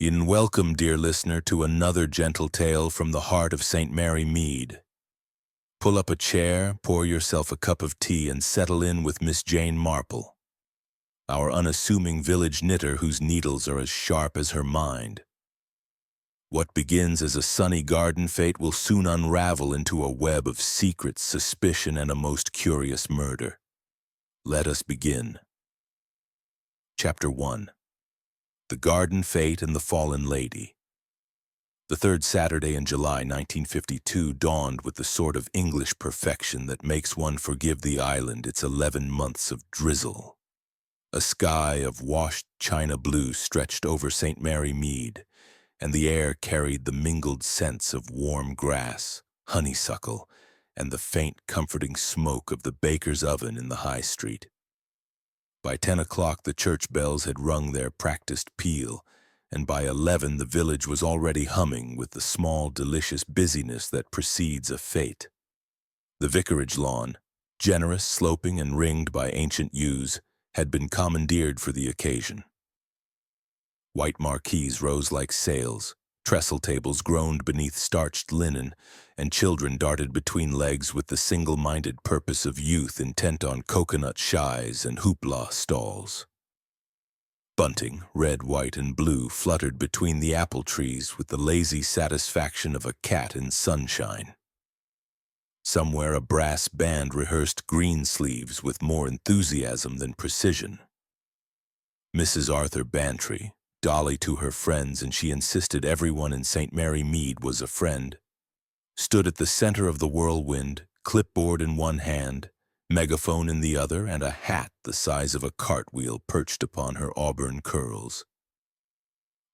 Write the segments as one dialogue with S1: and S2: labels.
S1: Welcome, dear listener, to another gentle tale from the heart of St. Mary Mead. Pull up a chair, pour yourself a cup of tea, and settle in with Miss Jane Marple, our unassuming village knitter whose needles are as sharp as her mind. What begins as a sunny garden fete will soon unravel into a web of secrets, suspicion, and a most curious murder. Let us begin. Chapter 1. The Garden Fete and the Fallen Lady. The third Saturday in July 1952 dawned with the sort of English perfection that makes one forgive the island its 11 months of drizzle. A sky of washed china blue stretched over St. Mary Mead, and the air carried the mingled scents of warm grass, honeysuckle, and the faint, comforting smoke of the baker's oven in the high street. By 10 o'clock the church bells had rung their practiced peal, and by 11 the village was already humming with the small, delicious busyness that precedes a fete. The vicarage lawn, generous, sloping, and ringed by ancient yews, had been commandeered for the occasion. White marquees rose like sails, trestle tables groaned beneath starched linen, and children darted between legs with the single-minded purpose of youth intent on coconut shies and hoopla stalls. Bunting, red, white, and blue, fluttered between the apple trees with the lazy satisfaction of a cat in sunshine. Somewhere a brass band rehearsed Greensleeves with more enthusiasm than precision. Mrs. Arthur Bantry, Dolly to her friends, and she insisted everyone in St. Mary Mead was a friend, stood at the center of the whirlwind, clipboard in one hand, megaphone in the other, and a hat the size of a cartwheel perched upon her auburn curls.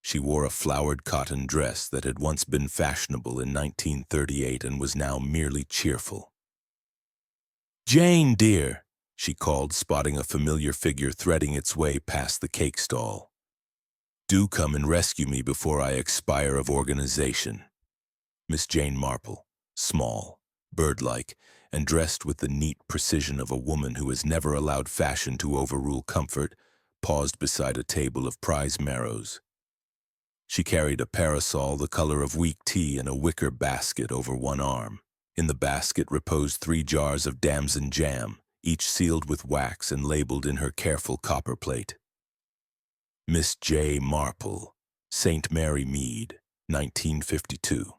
S1: She wore a flowered cotton dress that had once been fashionable in 1938 and was now merely cheerful. "Jane, dear," she called, spotting a familiar figure threading its way past the cake stall. "Do come and rescue me before I expire of organization." Miss Jane Marple, small, bird-like, and dressed with the neat precision of a woman who has never allowed fashion to overrule comfort, paused beside a table of prize marrows. She carried a parasol the color of weak tea and a wicker basket over one arm. In the basket reposed 3 jars of damson jam, each sealed with wax and labeled in her careful copper plate. Miss J. Marple, St. Mary Mead, 1952.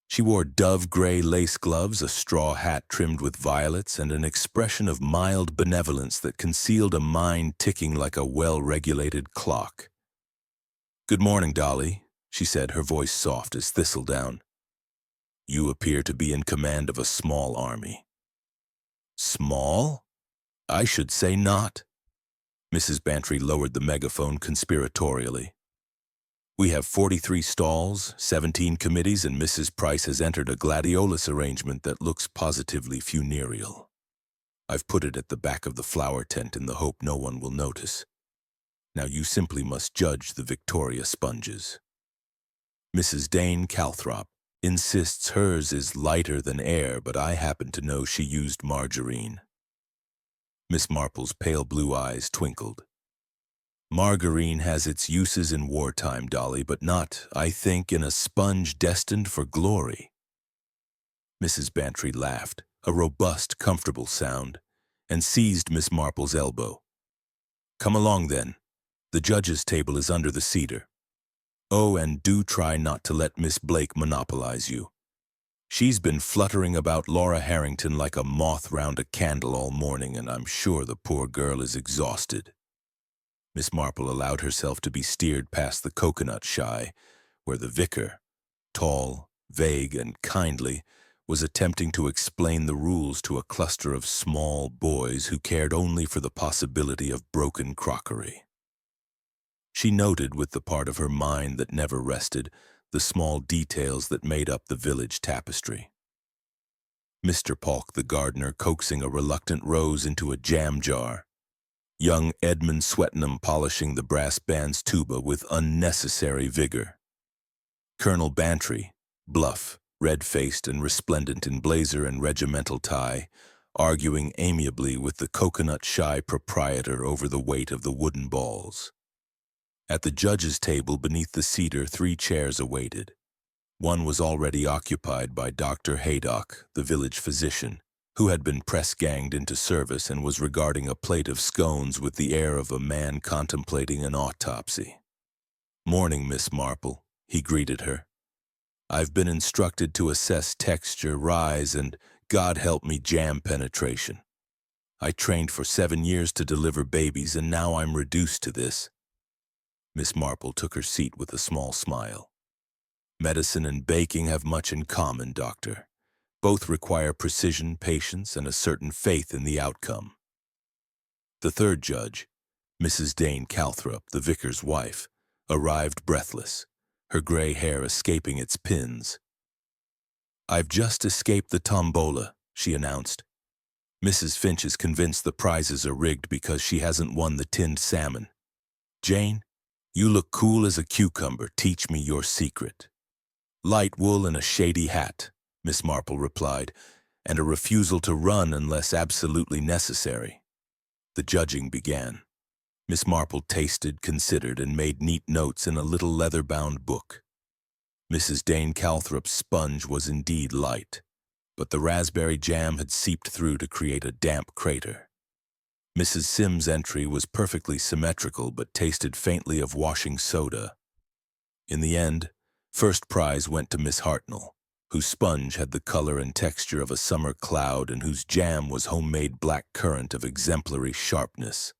S1: She wore dove-gray lace gloves, a straw hat trimmed with violets, and an expression of mild benevolence that concealed a mind ticking like a well-regulated clock. "Good morning, Dolly," she said, her voice soft as thistledown. "You appear to be in command of a small army." "Small? I should say not." Mrs. Bantry lowered the megaphone conspiratorially. "We have 43 stalls, 17 committees, and Mrs. Price has entered a gladiolus arrangement that looks positively funereal. I've put it at the back of the flower tent in the hope no one will notice. Now you simply must judge the Victoria sponges. Mrs. Dane Calthrop insists hers is lighter than air, but I happen to know she used margarine." Miss Marple's pale blue eyes twinkled. "Margarine has its uses in wartime, Dolly, but not, I think, in a sponge destined for glory." Mrs. Bantry laughed, a robust, comfortable sound, and seized Miss Marple's elbow. "Come along, then. The judge's table is under the cedar. Oh, and do try not to let Miss Blake monopolize you. She's been fluttering about Laura Harrington like a moth round a candle all morning, and I'm sure the poor girl is exhausted." Miss Marple allowed herself to be steered past the coconut shy, where the vicar, tall, vague, and kindly, was attempting to explain the rules to a cluster of small boys who cared only for the possibility of broken crockery. She noted, with the part of her mind that never rested, the small details that made up the village tapestry. Mr. Polk the gardener coaxing a reluctant rose into a jam jar. Young Edmund Swettenham polishing the brass band's tuba with unnecessary vigor. Colonel Bantry, bluff, red-faced and resplendent in blazer and regimental tie, arguing amiably with the coconut-shy proprietor over the weight of the wooden balls. At the judge's table beneath the cedar, 3 chairs awaited. One was already occupied by Dr. Haydock, the village physician, who had been press-ganged into service and was regarding a plate of scones with the air of a man contemplating an autopsy. "Morning, Miss Marple," he greeted her. "I've been instructed to assess texture, rise, and, God help me, jam penetration. I trained for 7 years to deliver babies, and now I'm reduced to this." Miss Marple took her seat with a small smile. "Medicine and baking have much in common, Doctor. Both require precision, patience, and a certain faith in the outcome." The third judge, Mrs. Dane Calthrop, the vicar's wife, arrived breathless, her gray hair escaping its pins. "I've just escaped the tombola," she announced. "Mrs. Finch is convinced the prizes are rigged because she hasn't won the tinned salmon. Jane, you look cool as a cucumber. Teach me your secret." "Light wool and a shady hat," Miss Marple replied, "and a refusal to run unless absolutely necessary." The judging began. Miss Marple tasted, considered, and made neat notes in a little leather-bound book. Mrs. Dane Calthrop's sponge was indeed light, but the raspberry jam had seeped through to create a damp crater. Mrs. Sims' entry was perfectly symmetrical but tasted faintly of washing soda. In the end, first prize went to Miss Hartnell, whose sponge had the color and texture of a summer cloud and whose jam was homemade black currant of exemplary sharpness.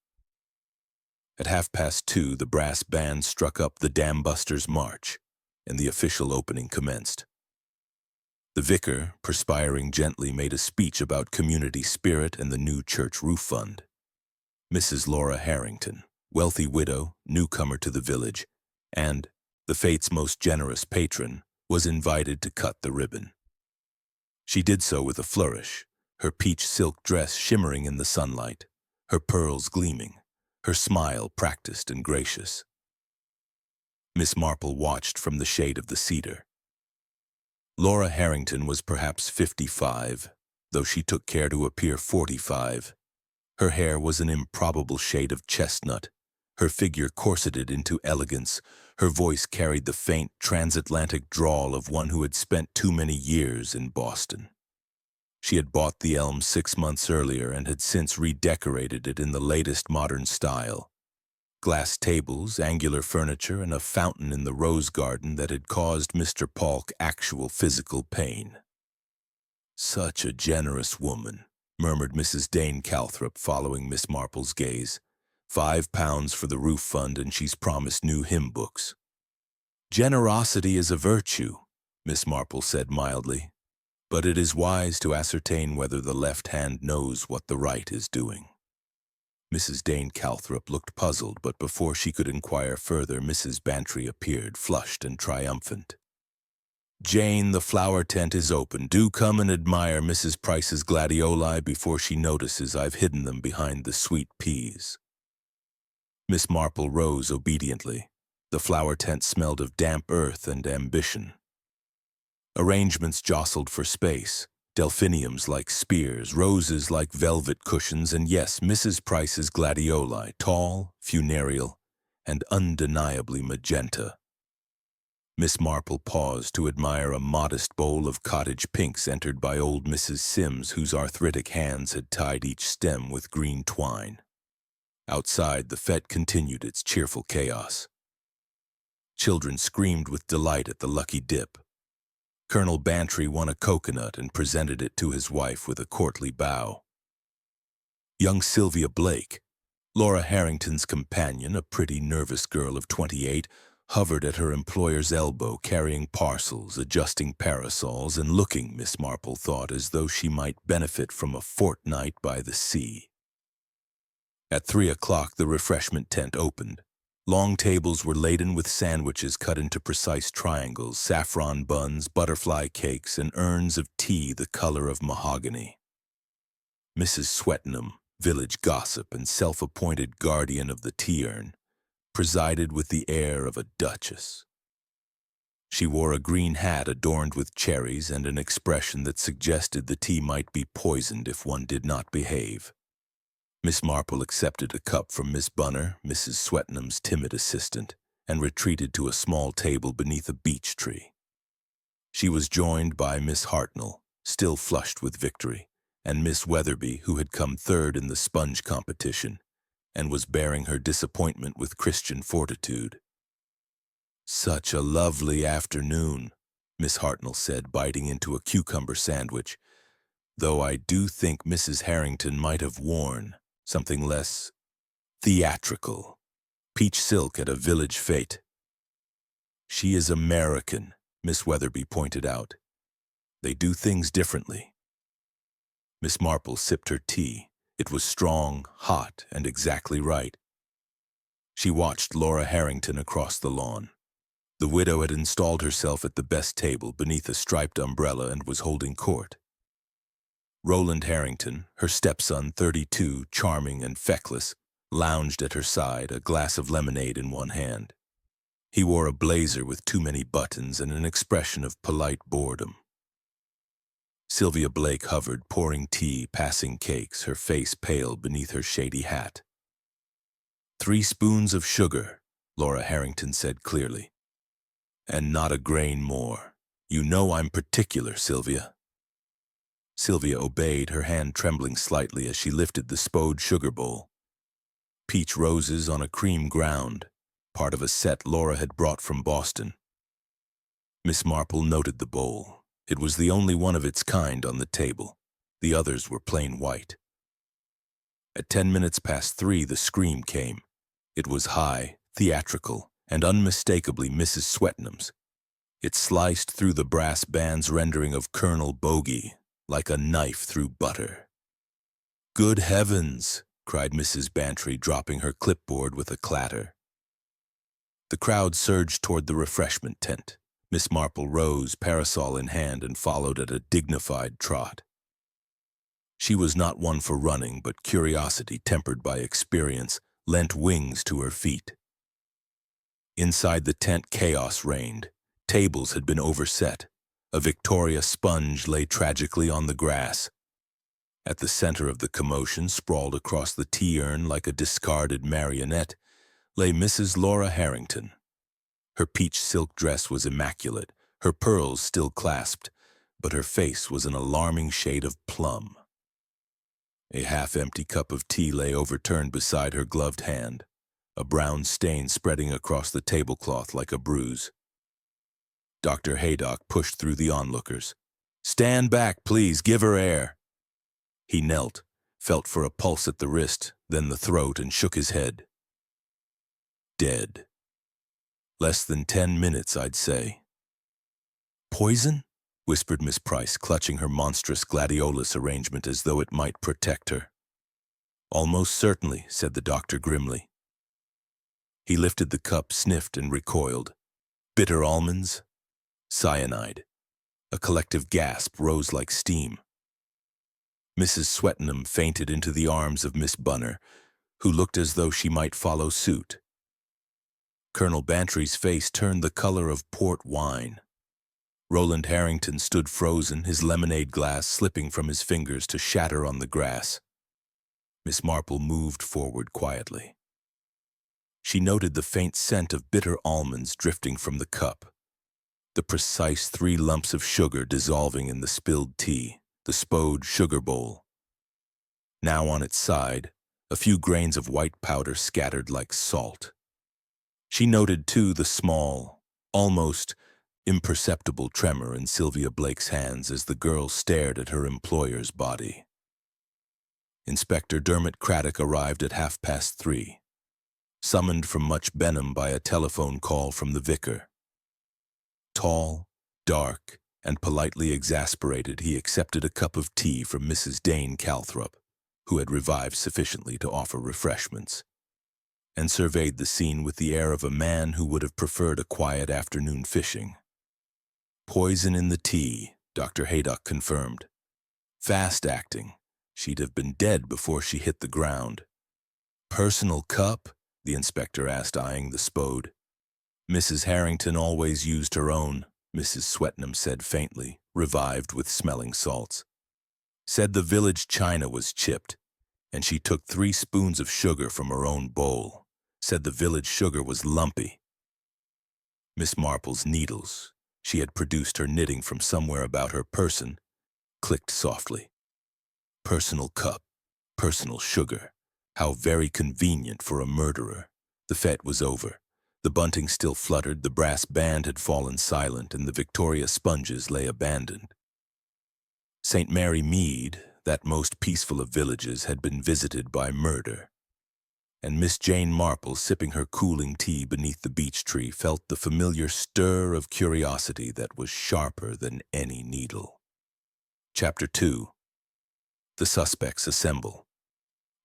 S1: At 2:30, the brass band struck up the Dam Busters' March, and the official opening commenced. The vicar, perspiring gently, made a speech about community spirit and the new church roof fund. Mrs. Laura Harrington, wealthy widow, newcomer to the village, and the fate's most generous patron, was invited to cut the ribbon. She did so with a flourish, her peach silk dress shimmering in the sunlight, her pearls gleaming, her smile practiced and gracious. Miss Marple watched from the shade of the cedar. Laura Harrington was perhaps 55, though she took care to appear 45. Her hair was an improbable shade of chestnut, her figure corseted into elegance, her voice carried the faint transatlantic drawl of one who had spent too many years in Boston. She had bought the elm 6 months earlier and had since redecorated it in the latest modern style. Glass tables, angular furniture, and a fountain in the rose garden that had caused Mr. Polk actual physical pain. "Such a generous woman," murmured Mrs. Dane Calthrop, following Miss Marple's gaze. £5 for the roof fund, and she's promised new hymn books." "Generosity is a virtue," Miss Marple said mildly, "but it is wise to ascertain whether the left hand knows what the right is doing." Mrs. Dane Calthrop looked puzzled, but before she could inquire further, Mrs. Bantry appeared, flushed and triumphant. "Jane, the flower tent is open. Do come and admire Mrs. Price's gladioli before she notices I've hidden them behind the sweet peas." Miss Marple rose obediently. The flower tent smelled of damp earth and ambition. Arrangements jostled for space. Delphiniums like spears, roses like velvet cushions, and yes, Mrs. Price's gladioli, tall, funereal, and undeniably magenta. Miss Marple paused to admire a modest bowl of cottage pinks entered by old Mrs. Sims, whose arthritic hands had tied each stem with green twine. Outside, the fete continued its cheerful chaos. Children screamed with delight at the lucky dip. Colonel Bantry won a coconut and presented it to his wife with a courtly bow. Young Sylvia Blake, Laura Harrington's companion, a pretty, nervous girl of 28, hovered at her employer's elbow, carrying parcels, adjusting parasols, and looking, Miss Marple thought, as though she might benefit from a fortnight by the sea. At 3:00, the refreshment tent opened. Long tables were laden with sandwiches cut into precise triangles, saffron buns, butterfly cakes, and urns of tea the color of mahogany. Mrs. Swetnam, village gossip and self-appointed guardian of the tea urn, presided with the air of a duchess. She wore a green hat adorned with cherries and an expression that suggested the tea might be poisoned if one did not behave. Miss Marple accepted a cup from Miss Bunner, Mrs. Swetnam's timid assistant, and retreated to a small table beneath a beech tree. She was joined by Miss Hartnell, still flushed with victory, and Miss Weatherby, who had come third in the sponge competition, and was bearing her disappointment with Christian fortitude. "Such a lovely afternoon," Miss Hartnell said, biting into a cucumber sandwich, "though I do think Mrs. Harrington might have worn something less theatrical. Peach silk at a village fete." "She is American," Miss Weatherby pointed out. "They do things differently." Miss Marple sipped her tea. It was strong, hot, and exactly right. She watched Laura Harrington across the lawn. The widow had installed herself at the best table beneath a striped umbrella and was holding court. Roland Harrington, her stepson, 32, charming and feckless, lounged at her side, a glass of lemonade in one hand. He wore a blazer with too many buttons and an expression of polite boredom. Sylvia Blake hovered, pouring tea, passing cakes, her face pale beneath her shady hat. "3 spoons of sugar," Laura Harrington said clearly. "And not a grain more. You know I'm particular, Sylvia." Sylvia obeyed, her hand trembling slightly as she lifted the spode sugar bowl. Peach roses on a cream ground, part of a set Laura had brought from Boston. Miss Marple noted the bowl. It was the only one of its kind on the table. The others were plain white. At 10 minutes past 3, the scream came. It was high, theatrical, and unmistakably Mrs. Swetnam's. It sliced through the brass band's rendering of Colonel Bogey like a knife through butter. "Good heavens!" cried Mrs. Bantry, dropping her clipboard with a clatter. The crowd surged toward the refreshment tent. Miss Marple rose, parasol in hand, and followed at a dignified trot. She was not one for running, but curiosity, tempered by experience, lent wings to her feet. Inside the tent, chaos reigned. Tables had been overset. A Victoria sponge lay tragically on the grass. At the center of the commotion, sprawled across the tea urn like a discarded marionette, lay Mrs. Laura Harrington. Her peach silk dress was immaculate, her pearls still clasped, but her face was an alarming shade of plum. A half-empty cup of tea lay overturned beside her gloved hand, a brown stain spreading across the tablecloth like a bruise. Dr. Haydock pushed through the onlookers. "Stand back, please, give her air." He knelt, felt for a pulse at the wrist, then the throat, and shook his head. Dead. Less than 10 minutes, I'd say. "Poison?" whispered Miss Price, clutching her monstrous gladiolus arrangement as though it might protect her. "Almost certainly," said the doctor grimly. He lifted the cup, sniffed, and recoiled. Bitter almonds? Cyanide. A collective gasp rose like steam. Mrs. Swetnam fainted into the arms of Miss Bunner, who looked as though she might follow suit. Colonel Bantry's face turned the color of port wine. Roland Harrington stood frozen, his lemonade glass slipping from his fingers to shatter on the grass. Miss Marple moved forward quietly. She noted the faint scent of bitter almonds drifting from the cup, the precise 3 lumps of sugar dissolving in the spilled tea, the spode sugar bowl. Now on its side, a few grains of white powder scattered like salt. She noted, too, the small, almost imperceptible tremor in Sylvia Blake's hands as the girl stared at her employer's body. Inspector Dermot Craddock arrived at 3:30, summoned from Much Benham by a telephone call from the vicar. Tall, dark, and politely exasperated, he accepted a cup of tea from Mrs. Dane Calthrop, who had revived sufficiently to offer refreshments, and surveyed the scene with the air of a man who would have preferred a quiet afternoon fishing. "Poison in the tea," Dr. Haydock confirmed. "Fast-acting. She'd have been dead before she hit the ground." "Personal cup?" the inspector asked, eyeing the spode. "Mrs. Harrington always used her own," Mrs. Swetnam said faintly, revived with smelling salts. "Said the village china was chipped, and she took 3 spoons of sugar from her own bowl. Said the village sugar was lumpy." Miss Marple's needles, she had produced her knitting from somewhere about her person, clicked softly. Personal cup, personal sugar. How very convenient for a murderer. The fete was over. The bunting still fluttered, the brass band had fallen silent, and the Victoria sponges lay abandoned. St. Mary Mead, that most peaceful of villages, had been visited by murder. And Miss Jane Marple, sipping her cooling tea beneath the beech tree, felt the familiar stir of curiosity that was sharper than any needle. Chapter 2. The suspects assemble.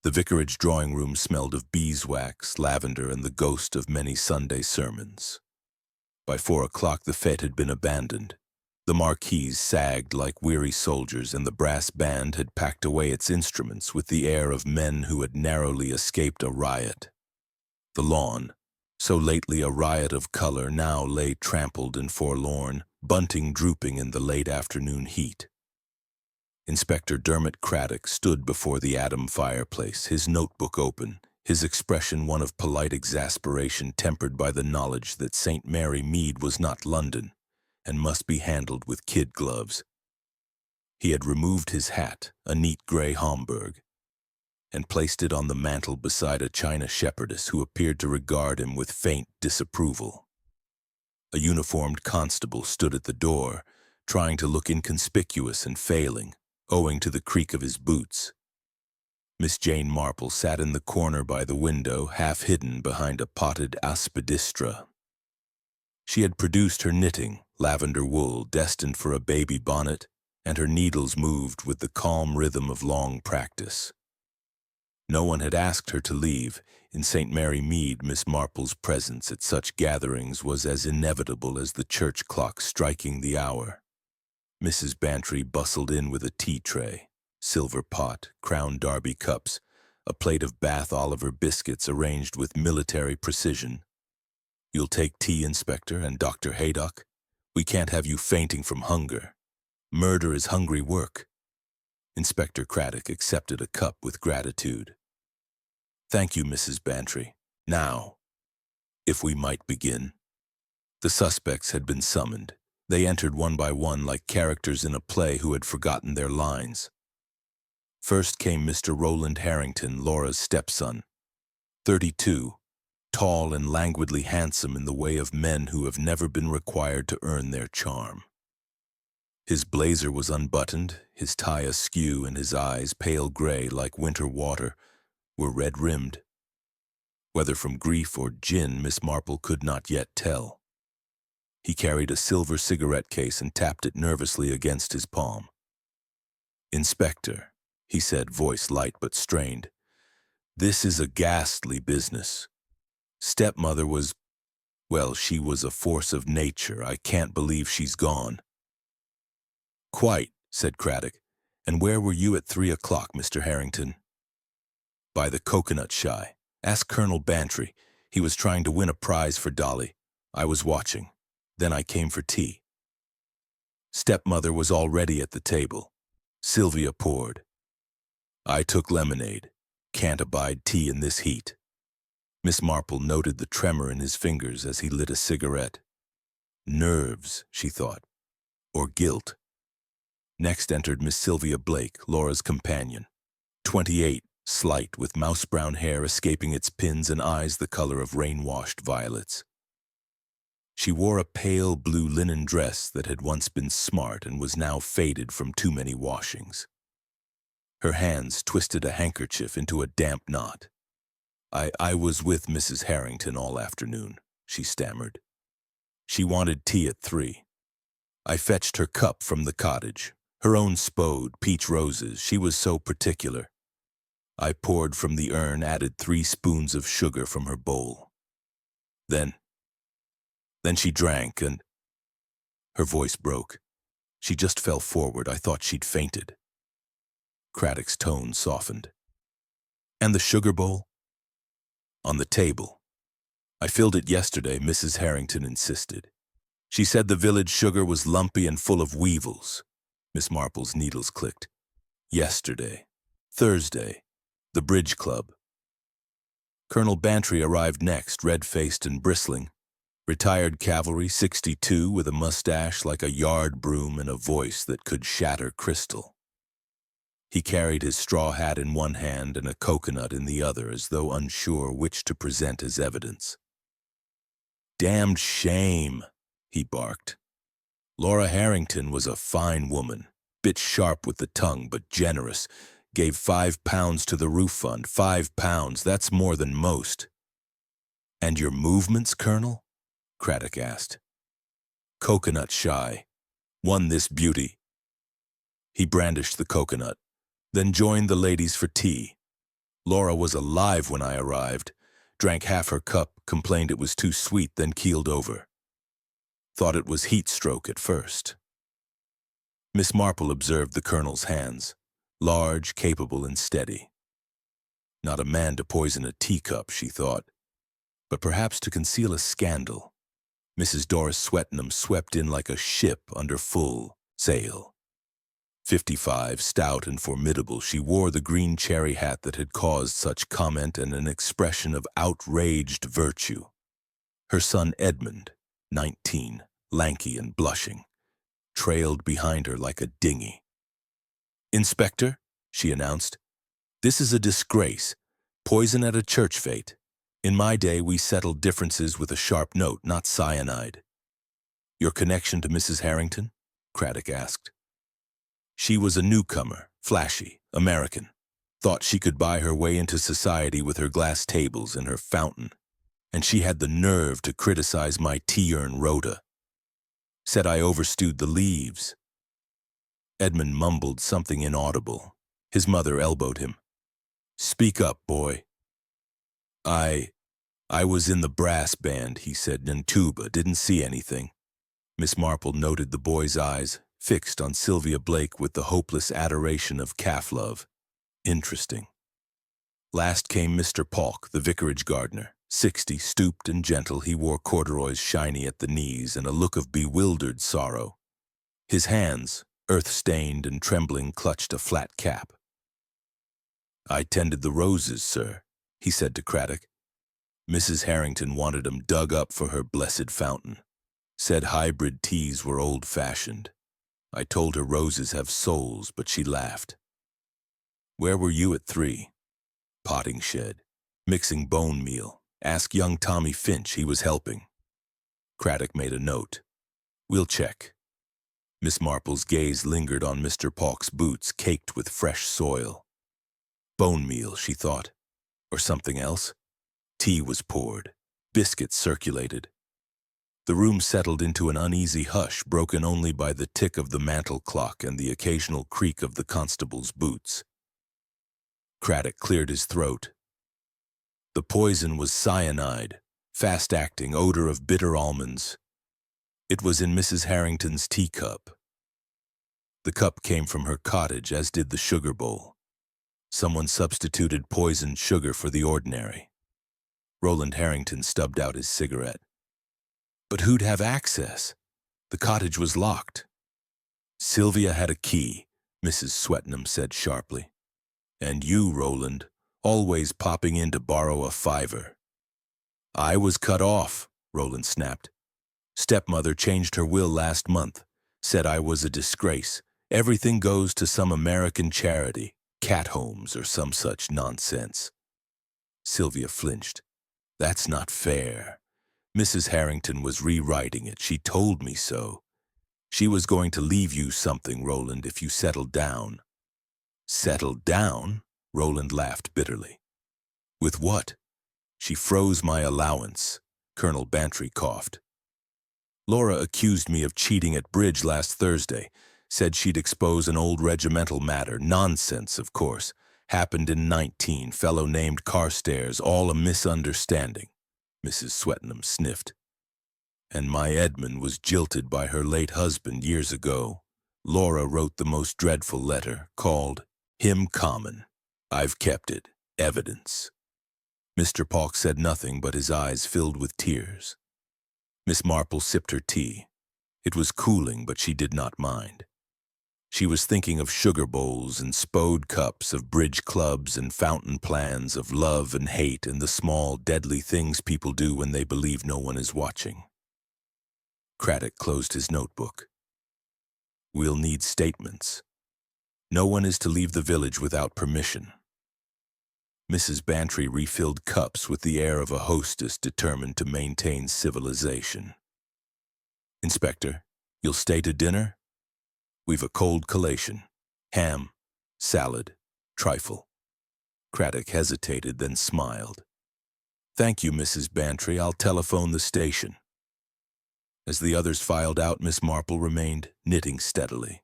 S1: The vicarage drawing room smelled of beeswax, lavender, and the ghost of many Sunday sermons. By 4 o'clock the fete had been abandoned. The marquees sagged like weary soldiers, and the brass band had packed away its instruments with the air of men who had narrowly escaped a riot. The lawn, so lately a riot of color, now lay trampled and forlorn, bunting drooping in the late afternoon heat. Inspector Dermot Craddock stood before the Adam fireplace, his notebook open, his expression one of polite exasperation tempered by the knowledge that St. Mary Mead was not London and must be handled with kid gloves. He had removed his hat, a neat grey Homburg, and placed it on the mantel beside a china shepherdess who appeared to regard him with faint disapproval. A uniformed constable stood at the door, trying to look inconspicuous and failing, owing to the creak of his boots. Miss Jane Marple sat in the corner by the window, half hidden behind a potted aspidistra. She had produced her knitting, lavender wool, destined for a baby bonnet, and her needles moved with the calm rhythm of long practice. No one had asked her to leave. In St. Mary Mead, Miss Marple's presence at such gatherings was as inevitable as the church clock striking the hour. Mrs. Bantry bustled in with a tea tray, silver pot, Crown Derby cups, a plate of Bath Oliver biscuits arranged with military precision. "You'll take tea, Inspector, and Dr. Haydock? We can't have you fainting from hunger. Murder is hungry work." Inspector Craddock accepted a cup with gratitude. "Thank you, Mrs. Bantry. Now, if we might begin." The suspects had been summoned. They entered one by one like characters in a play who had forgotten their lines. First came Mr. Roland Harrington, Laura's stepson, 32, tall and languidly handsome in the way of men who have never been required to earn their charm. His blazer was unbuttoned, his tie askew, and his eyes, pale gray like winter water, were red-rimmed. Whether from grief or gin, Miss Marple could not yet tell. He carried a silver cigarette case and tapped it nervously against his palm. "Inspector," he said, voice light but strained, "this is a ghastly business. Stepmother was, well, she was a force of nature. I can't believe she's gone." "Quite," said Craddock. "And where were you at 3 o'clock, Mr. Harrington?" "By the coconut shy. Ask Colonel Bantry. He was trying to win a prize for Dolly. I was watching. Then I came for tea." Stepmother was already at the table. Sylvia poured. I took lemonade. Can't abide tea in this heat. Miss Marple noted the tremor in his fingers as he lit a cigarette. Nerves, she thought, or guilt. Next entered Miss Sylvia Blake, Laura's companion. 28, slight, with mouse-brown hair escaping its pins and eyes the color of rain-washed violets. She wore a pale blue linen dress that had once been smart and was now faded from too many washings. Her hands twisted a handkerchief into a damp knot. I was with Mrs. Harrington all afternoon," she stammered. "She wanted tea at 3. I fetched her cup from the cottage, her own spode, peach roses. She was so particular. I poured from the urn, added 3 spoons of sugar from her bowl. Then she drank and—" Her voice broke. She just fell forward. I thought she'd fainted. Craddock's tone softened. "And the sugar bowl?" "On the table. I filled it yesterday," Mrs. Harrington insisted. "She said the village sugar was lumpy and full of weevils." Miss Marple's needles clicked. "Yesterday. Thursday. The bridge club." Colonel Bantry arrived next, red-faced and bristling. Retired cavalry, 62, with a mustache like a yard broom and a voice that could shatter crystal. He carried his straw hat in one hand and a coconut in the other, as though unsure which to present as evidence. "Damned shame," he barked. "Laura Harrington was a fine woman, bit sharp with the tongue, but generous. Gave £5 to the roof fund. £5, that's more than most." "And your movements, Colonel?" Craddock asked. "Coconut shy. Won this beauty." He brandished the coconut, then joined the ladies for tea. Laura was alive when I arrived, drank half her cup, complained it was too sweet, then keeled over. Thought it was heat stroke at first. Miss Marple observed the Colonel's hands, large, capable, and steady. Not a man to poison a teacup, she thought, but perhaps to conceal a scandal. Mrs. Doris Swettenham swept in like a ship under full sail. 55, stout and formidable, she wore the green cherry hat that had caused such comment and an expression of outraged virtue. Her son Edmund, 19, lanky and blushing, trailed behind her like a dinghy. "Inspector," she announced, "this is a disgrace. Poison at a church fete. In my day, we settled differences with a sharp note, not cyanide." "Your connection to Mrs. Harrington?" Craddock asked. "She was a newcomer, flashy, American. Thought she could buy her way into society with her glass tables and her fountain. And she had the nerve to criticize my tea-urn rota. Said I overstewed the leaves." Edmund mumbled something inaudible. His mother elbowed him. "Speak up, boy." I was in the brass band," he said, "and tuba, didn't see anything." Miss Marple noted the boy's eyes, fixed on Sylvia Blake with the hopeless adoration of calf love. Interesting. Last came Mr. Polk, the vicarage gardener. 60, stooped and gentle, he wore corduroys shiny at the knees and a look of bewildered sorrow. His hands, earth-stained and trembling, clutched a flat cap. "I tended the roses, sir," he said to Craddock. "Mrs. Harrington wanted 'em dug up for her blessed fountain. Said hybrid teas were old-fashioned. I told her roses have souls, but she laughed." "Where were you at 3? "Potting shed. Mixing bone meal. Ask young Tommy Finch, he was helping." Craddock made a note. "We'll check." Miss Marple's gaze lingered on Mr. Polk's boots caked with fresh soil. Bone meal, she thought. Or something else. Tea was poured. Biscuits circulated. The room settled into an uneasy hush, broken only by the tick of the mantel clock and the occasional creak of the constable's boots. Craddock cleared his throat. The poison was cyanide, fast-acting, odor of bitter almonds. It was in Mrs. Harrington's teacup. The cup came from her cottage, as did the sugar bowl. Someone substituted poisoned sugar for the ordinary. Roland Harrington stubbed out his cigarette. "But who'd have access? The cottage was locked." "Sylvia had a key," Mrs. Swettenham said sharply. "And you, Roland, always popping in to borrow a $5. "I was cut off," Roland snapped. "Stepmother changed her will last month. Said I was a disgrace. Everything goes to some American charity, cat homes or some such nonsense." Sylvia flinched. "That's not fair. Mrs. Harrington was rewriting it. She told me so. She was going to leave you something, Roland, if you settled down." "Settled down?" Roland laughed bitterly. "With what?" "She froze my allowance." Colonel Bantry coughed. "Laura accused me of cheating at bridge last Thursday. Said she'd expose an old regimental matter. Nonsense, of course. Happened in 19, fellow named Carstairs, all a misunderstanding." Mrs. Swettenham sniffed. "And my Edmund was jilted by her late husband years ago. Laura wrote the most dreadful letter, called Him Common. I've kept it. Evidence." Mr. Polk said nothing, but his eyes filled with tears. Miss Marple sipped her tea. It was cooling, but she did not mind. She was thinking of sugar bowls and spode cups, of bridge clubs and fountain plans, of love and hate and the small, deadly things people do when they believe no one is watching. Craddock closed his notebook. We'll need statements. No one is to leave the village without permission. Mrs. Bantry refilled cups with the air of a hostess determined to maintain civilization. Inspector, you'll stay to dinner? We've a cold collation. Ham, salad, trifle. Craddock hesitated, then smiled. Thank you, Mrs. Bantry. I'll telephone the station. As the others filed out, Miss Marple remained knitting steadily.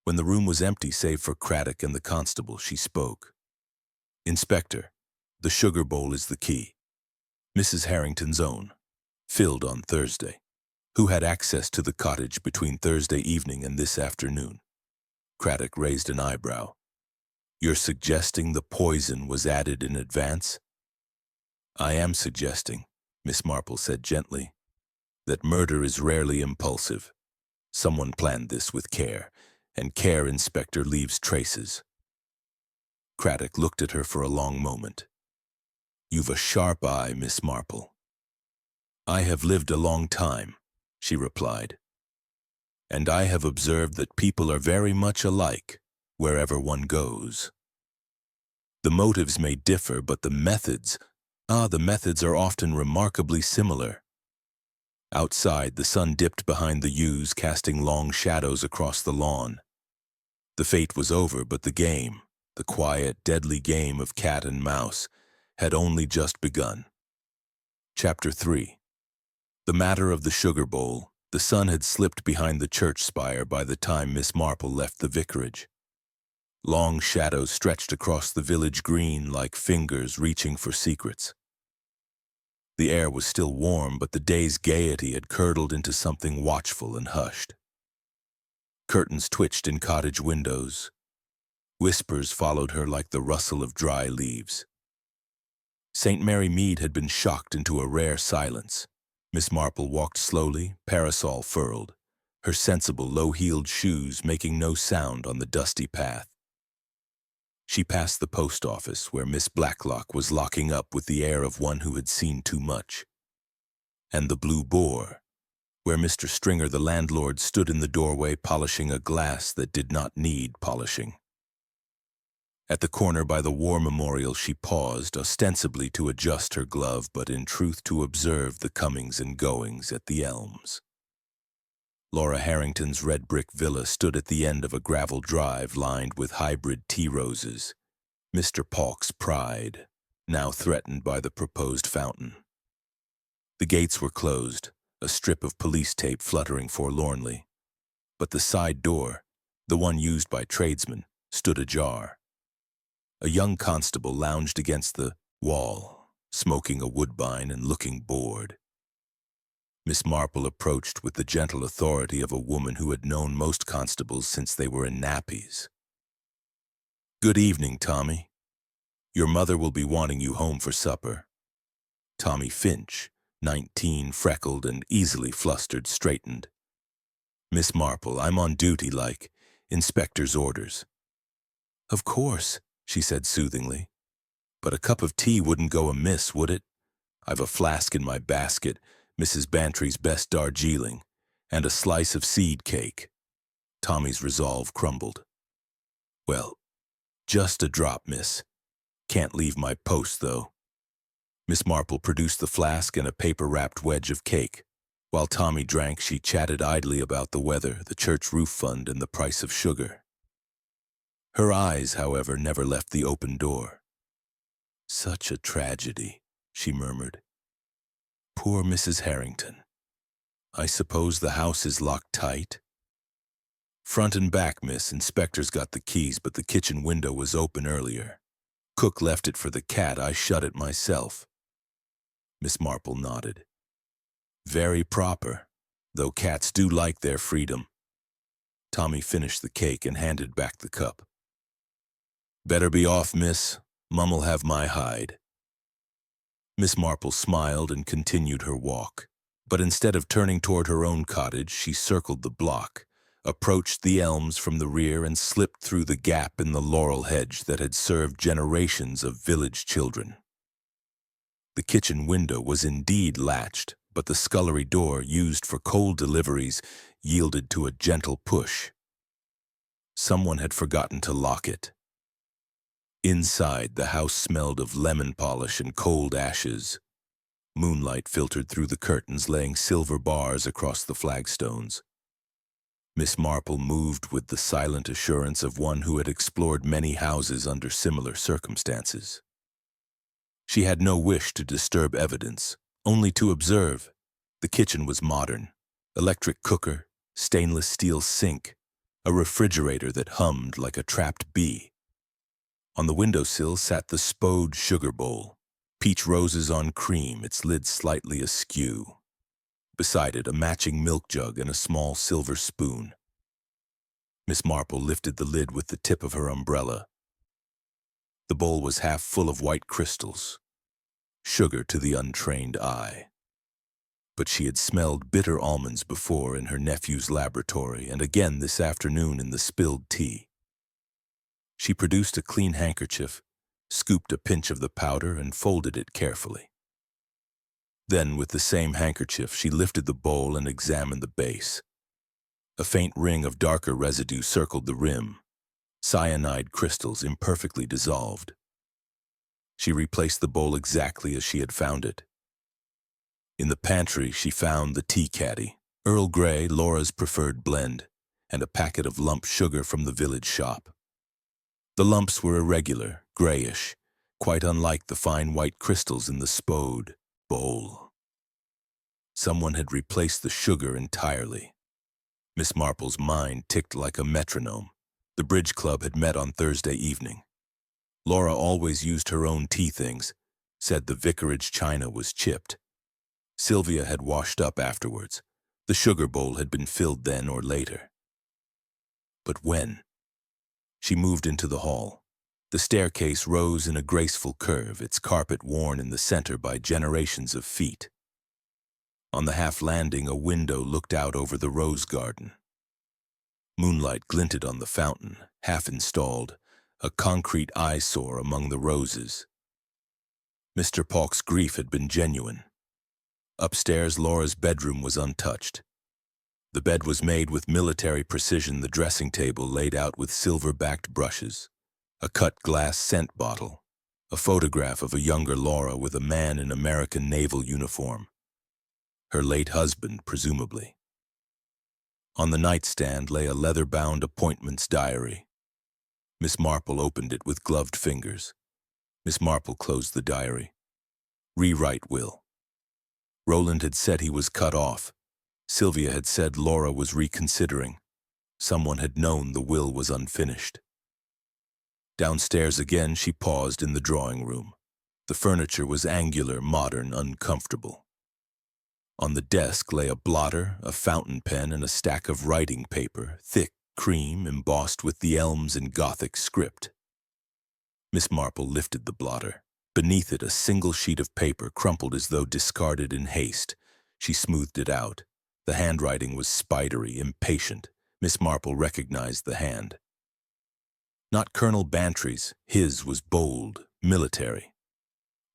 S1: When the room was empty save for Craddock and the constable, she spoke. Inspector, the sugar bowl is the key. Mrs. Harrington's own, filled on Thursday. Who had access to the cottage between Thursday evening and this afternoon? Craddock raised an eyebrow. You're suggesting the poison was added in advance? I am suggesting, Miss Marple said gently, that murder is rarely impulsive. Someone planned this with care, and care, Inspector, leaves traces. Craddock looked at her for a long moment. You've a sharp eye, Miss Marple. I have lived a long time, she replied, and I have observed that people are very much alike wherever one goes. The motives may differ, but the methods are often remarkably similar. Outside, the sun dipped behind the yews, casting long shadows across the lawn. The fete was over, but the game, the quiet, deadly game of cat and mouse, had only just begun. Chapter 3. The matter of the sugar bowl. The sun had slipped behind the church spire by the time Miss Marple left the vicarage. Long shadows stretched across the village green like fingers reaching for secrets. The air was still warm, but the day's gaiety had curdled into something watchful and hushed. Curtains twitched in cottage windows. Whispers followed her like the rustle of dry leaves. St. Mary Mead had been shocked into a rare silence. Miss Marple walked slowly, parasol furled, her sensible low-heeled shoes making no sound on the dusty path. She passed the post office, where Miss Blacklock was locking up with the air of one who had seen too much, and the Blue Boar, where Mr. Stringer, the landlord, stood in the doorway polishing a glass that did not need polishing. At the corner by the War Memorial she paused, ostensibly to adjust her glove, but in truth to observe the comings and goings at the elms. Laura Harrington's red brick villa stood at the end of a gravel drive lined with hybrid tea roses, Mr. Paulk's pride, now threatened by the proposed fountain. The gates were closed, a strip of police tape fluttering forlornly, but the side door, the one used by tradesmen, stood ajar. A young constable lounged against the wall, smoking a woodbine and looking bored. Miss Marple approached with the gentle authority of a woman who had known most constables since they were in nappies. Good evening, Tommy. Your mother will be wanting you home for supper. Tommy Finch, 19, freckled and easily flustered, straightened. Miss Marple, I'm on duty like inspector's orders. Of course, she said soothingly. But a cup of tea wouldn't go amiss, would it? I've a flask in my basket, Mrs. Bantry's best Darjeeling, and a slice of seed cake. Tommy's resolve crumbled. Well, just a drop, miss. Can't leave my post, though. Miss Marple produced the flask and a paper-wrapped wedge of cake. While Tommy drank, she chatted idly about the weather, the church roof fund, and the price of sugar. Her eyes, however, never left the open door. Such a tragedy, she murmured. Poor Mrs. Harrington. I suppose the house is locked tight? Front and back, miss. Inspector's got the keys, but the kitchen window was open earlier. Cook left it for the cat. I shut it myself. Miss Marple nodded. Very proper, though cats do like their freedom. Tommy finished the cake and handed back the cup. Better be off, miss. Mum'll have my hide. Miss Marple smiled and continued her walk, but instead of turning toward her own cottage, she circled the block, approached the elms from the rear, and slipped through the gap in the laurel hedge that had served generations of village children. The kitchen window was indeed latched, but the scullery door, used for coal deliveries, yielded to a gentle push. Someone had forgotten to lock it. Inside, the house smelled of lemon polish and cold ashes. Moonlight filtered through the curtains, laying silver bars across the flagstones. Miss Marple moved with the silent assurance of one who had explored many houses under similar circumstances. She had no wish to disturb evidence, only to observe. The kitchen was modern. Electric cooker, stainless steel sink, a refrigerator that hummed like a trapped bee. On the windowsill sat the Spode sugar bowl, peach roses on cream, its lid slightly askew. Beside it, a matching milk jug and a small silver spoon. Miss Marple lifted the lid with the tip of her umbrella. The bowl was half full of white crystals, sugar to the untrained eye. But she had smelled bitter almonds before in her nephew's laboratory, and again this afternoon in the spilled tea. She produced a clean handkerchief, scooped a pinch of the powder, and folded it carefully. Then, with the same handkerchief, she lifted the bowl and examined the base. A faint ring of darker residue circled the rim, cyanide crystals imperfectly dissolved. She replaced the bowl exactly as she had found it. In the pantry, she found the tea caddy, Earl Grey, Laura's preferred blend, and a packet of lump sugar from the village shop. The lumps were irregular, grayish, quite unlike the fine white crystals in the Spode bowl. Someone had replaced the sugar entirely. Miss Marple's mind ticked like a metronome. The bridge club had met on Thursday evening. Laura always used her own tea things, said the vicarage china was chipped. Sylvia had washed up afterwards. The sugar bowl had been filled then or later. But when? She moved into the hall. The staircase rose in a graceful curve, its carpet worn in the center by generations of feet. On the half landing, a window looked out over the rose garden. Moonlight glinted on the fountain, half installed, a concrete eyesore among the roses. Mr. Paulk's grief had been genuine. Upstairs, Laura's bedroom was untouched. The bed was made with military precision, the dressing table laid out with silver-backed brushes, a cut glass scent bottle, a photograph of a younger Laura with a man in American naval uniform. Her late husband, presumably. On the nightstand lay a leather-bound appointments diary. Miss Marple opened it with gloved fingers. Miss Marple closed the diary. Rewrite will. Roland had said he was cut off. Sylvia had said Laura was reconsidering. Someone had known the will was unfinished. Downstairs again, she paused in the drawing room. The furniture was angular, modern, uncomfortable. On the desk lay a blotter, a fountain pen, and a stack of writing paper, thick, cream, embossed with the elms in Gothic script. Miss Marple lifted the blotter. Beneath it, a single sheet of paper crumpled as though discarded in haste. She smoothed it out. The handwriting was spidery, impatient. Miss Marple recognized the hand. Not Colonel Bantry's. His was bold, military.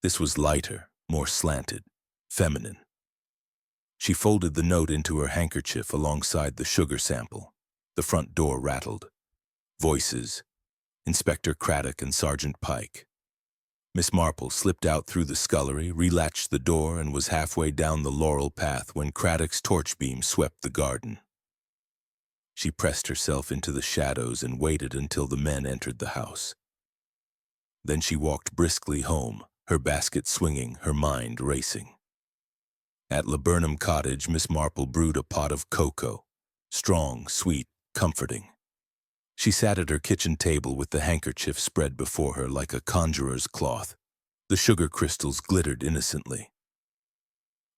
S1: This was lighter, more slanted, feminine. She folded the note into her handkerchief alongside the sugar sample. The front door rattled. Voices. Inspector Craddock and Sergeant Pike. Miss Marple slipped out through the scullery, relatched the door, and was halfway down the laurel path when Craddock's torch beam swept the garden. She pressed herself into the shadows and waited until the men entered the house. Then she walked briskly home, her basket swinging, her mind racing. At Laburnum Cottage, Miss Marple brewed a pot of cocoa, strong, sweet, comforting. She sat at her kitchen table with the handkerchief spread before her like a conjurer's cloth. The sugar crystals glittered innocently.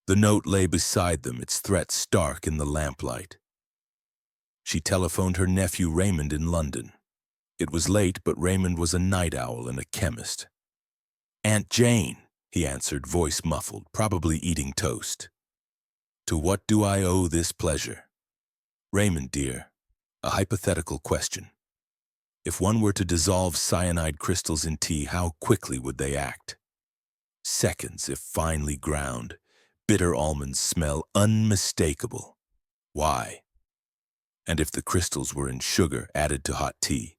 S1: The note lay beside them, its threat stark in the lamplight. She telephoned her nephew Raymond in London. It was late, but Raymond was a night owl and a chemist. "Aunt Jane," he answered, voice muffled, probably eating toast. "To what do I owe this pleasure?" "Raymond, dear, a hypothetical question. If one were to dissolve cyanide crystals in tea, how quickly would they act?" "Seconds, if finely ground. Bitter almonds smell unmistakable. Why? And if the crystals were in sugar added to hot tea?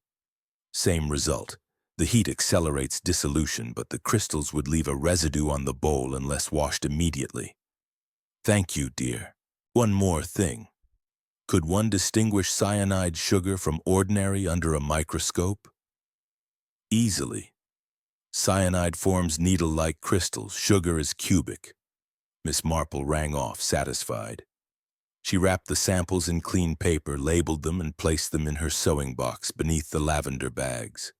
S1: Same result. The heat accelerates dissolution, but the crystals would leave a residue on the bowl unless washed immediately. Thank you, dear. One more thing. Could one distinguish cyanide sugar from ordinary under a microscope? Easily. Cyanide forms needle-like crystals. Sugar is cubic. Miss Marple rang off, satisfied. She wrapped the samples in clean paper, labeled them, and placed them in her sewing box beneath the lavender bags.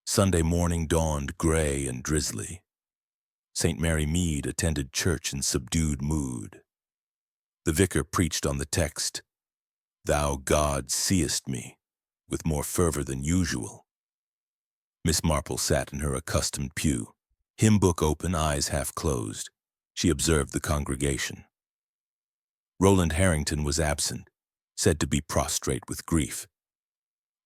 S1: Sunday morning dawned gray and drizzly. St. Mary Mead attended church in subdued mood. The vicar preached on the text, "Thou, God, seest me," with more fervor than usual. Miss Marple sat in her accustomed pew, hymn book open, eyes half closed. She observed the congregation. Roland Harrington was absent, said to be prostrate with grief.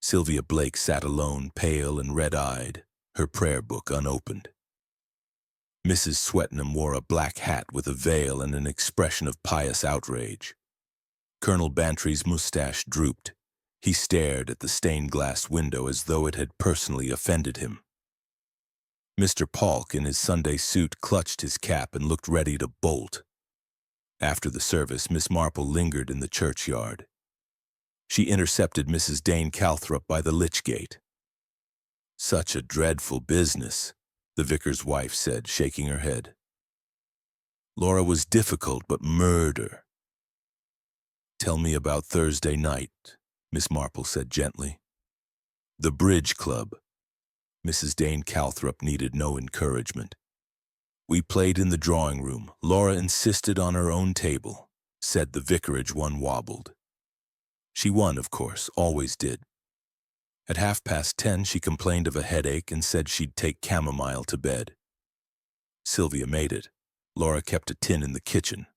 S1: Sylvia Blake sat alone, pale and red-eyed, her prayer book unopened. Mrs. Swetnam wore a black hat with a veil and an expression of pious outrage. Colonel Bantry's mustache drooped. He stared at the stained-glass window as though it had personally offended him. Mr. Polk, in his Sunday suit, clutched his cap and looked ready to bolt. After the service, Miss Marple lingered in the churchyard. She intercepted Mrs. Dane Calthrop by the lich gate. "Such a dreadful business," the vicar's wife said, shaking her head. "Laura was difficult, but murder." "Tell me about Thursday night," Miss Marple said gently. "The bridge club." Mrs. Dane Calthrop needed no encouragement. "We played in the drawing room. Laura insisted on her own table," said the vicarage one wobbled. "She won, of course, always did. At 10:30 she complained of a headache and said she'd take chamomile to bed. Sylvia made it. Laura kept a tin in the kitchen.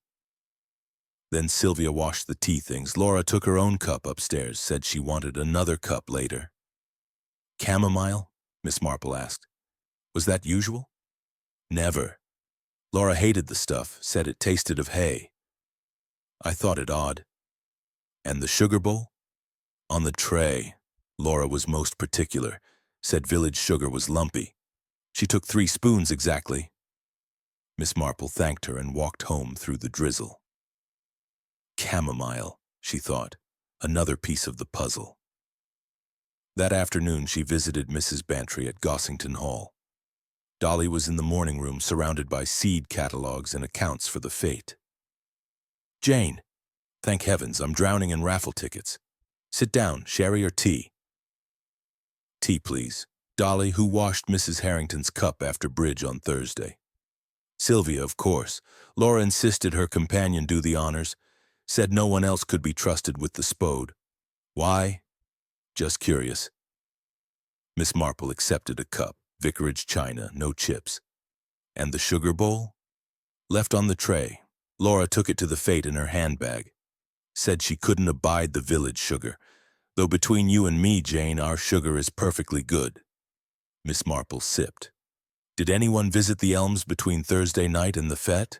S1: Then Sylvia washed the tea things. Laura took her own cup upstairs, said she wanted another cup later. "Chamomile?" Miss Marple asked. "Was that usual?" "Never. Laura hated the stuff, said it tasted of hay. I thought it odd." "And the sugar bowl?" "On the tray. Laura was most particular, said village sugar was lumpy. She took 3 spoons exactly." Miss Marple thanked her and walked home through the drizzle. Chamomile, she thought, another piece of the puzzle. That afternoon she visited Mrs. Bantry at Gossington Hall. Dolly was in the morning room surrounded by seed catalogues and accounts for the fete. "Jane, thank heavens, I'm drowning in raffle tickets. Sit down, sherry or tea?" "Tea, please." Dolly, who washed Mrs. Harrington's cup after bridge on Thursday. Sylvia, of course. Laura insisted her companion do the honors, said no one else could be trusted with the spode. Why? Just curious. Miss Marple accepted a cup, vicarage china, no chips. And the sugar bowl? Left on the tray. Laura took it to the fete in her handbag. Said she couldn't abide the village sugar. Though between you and me, Jane, our sugar is perfectly good. Miss Marple sipped. Did anyone visit the Elms between Thursday night and the fete?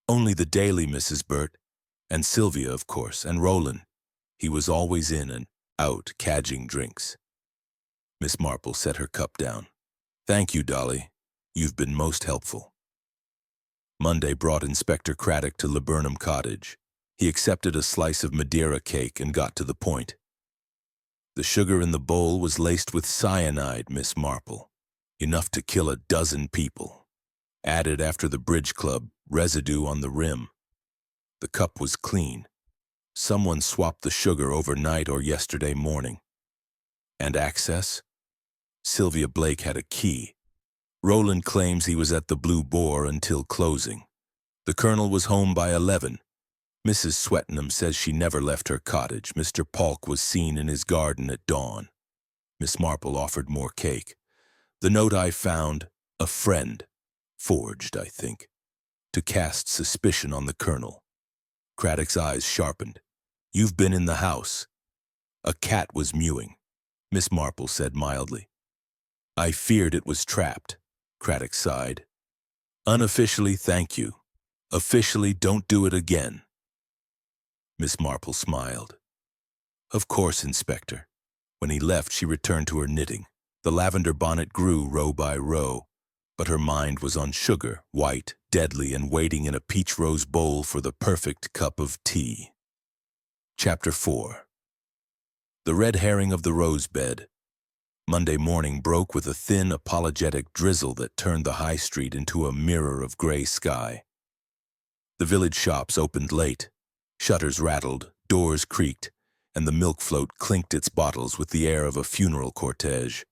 S1: Only the daily Mrs. Burt, and Sylvia, of course, and Roland. He was always in and out cadging drinks. Miss Marple set her cup down. Thank you, Dolly. You've been most helpful. Monday brought Inspector Craddock to Laburnum Cottage. He accepted a slice of Madeira cake and got to the point. The sugar in the bowl was laced with cyanide, Miss Marple. Enough to kill a dozen people. Added after the bridge club, residue on the rim. The cup was clean. Someone swapped the sugar overnight or yesterday morning. And access? Sylvia Blake had a key. Roland claims he was at the Blue Boar until closing. The colonel was home by 11. Mrs. Swetnam says she never left her cottage. Mr. Polk was seen in his garden at dawn. Miss Marple offered more cake. The note I found, a friend, forged, I think, to cast suspicion on the colonel. Craddock's eyes sharpened. You've been in the house. A cat was mewing, Miss Marple said mildly. I feared it was trapped, Craddock sighed. Unofficially, thank you. Officially, don't do it again. Miss Marple smiled. Of course, Inspector. When he left, she returned to her knitting. The lavender bonnet grew row by row, but her mind was on sugar, white, deadly, and waiting in a peach-rose bowl for the perfect cup of tea. Chapter 4. The red herring of the rose bed. Monday morning broke with a thin, apologetic drizzle that turned the high street into a mirror of gray sky. The village shops opened late. Shutters rattled, doors creaked, and the milk float clinked its bottles with the air of a funeral cortege.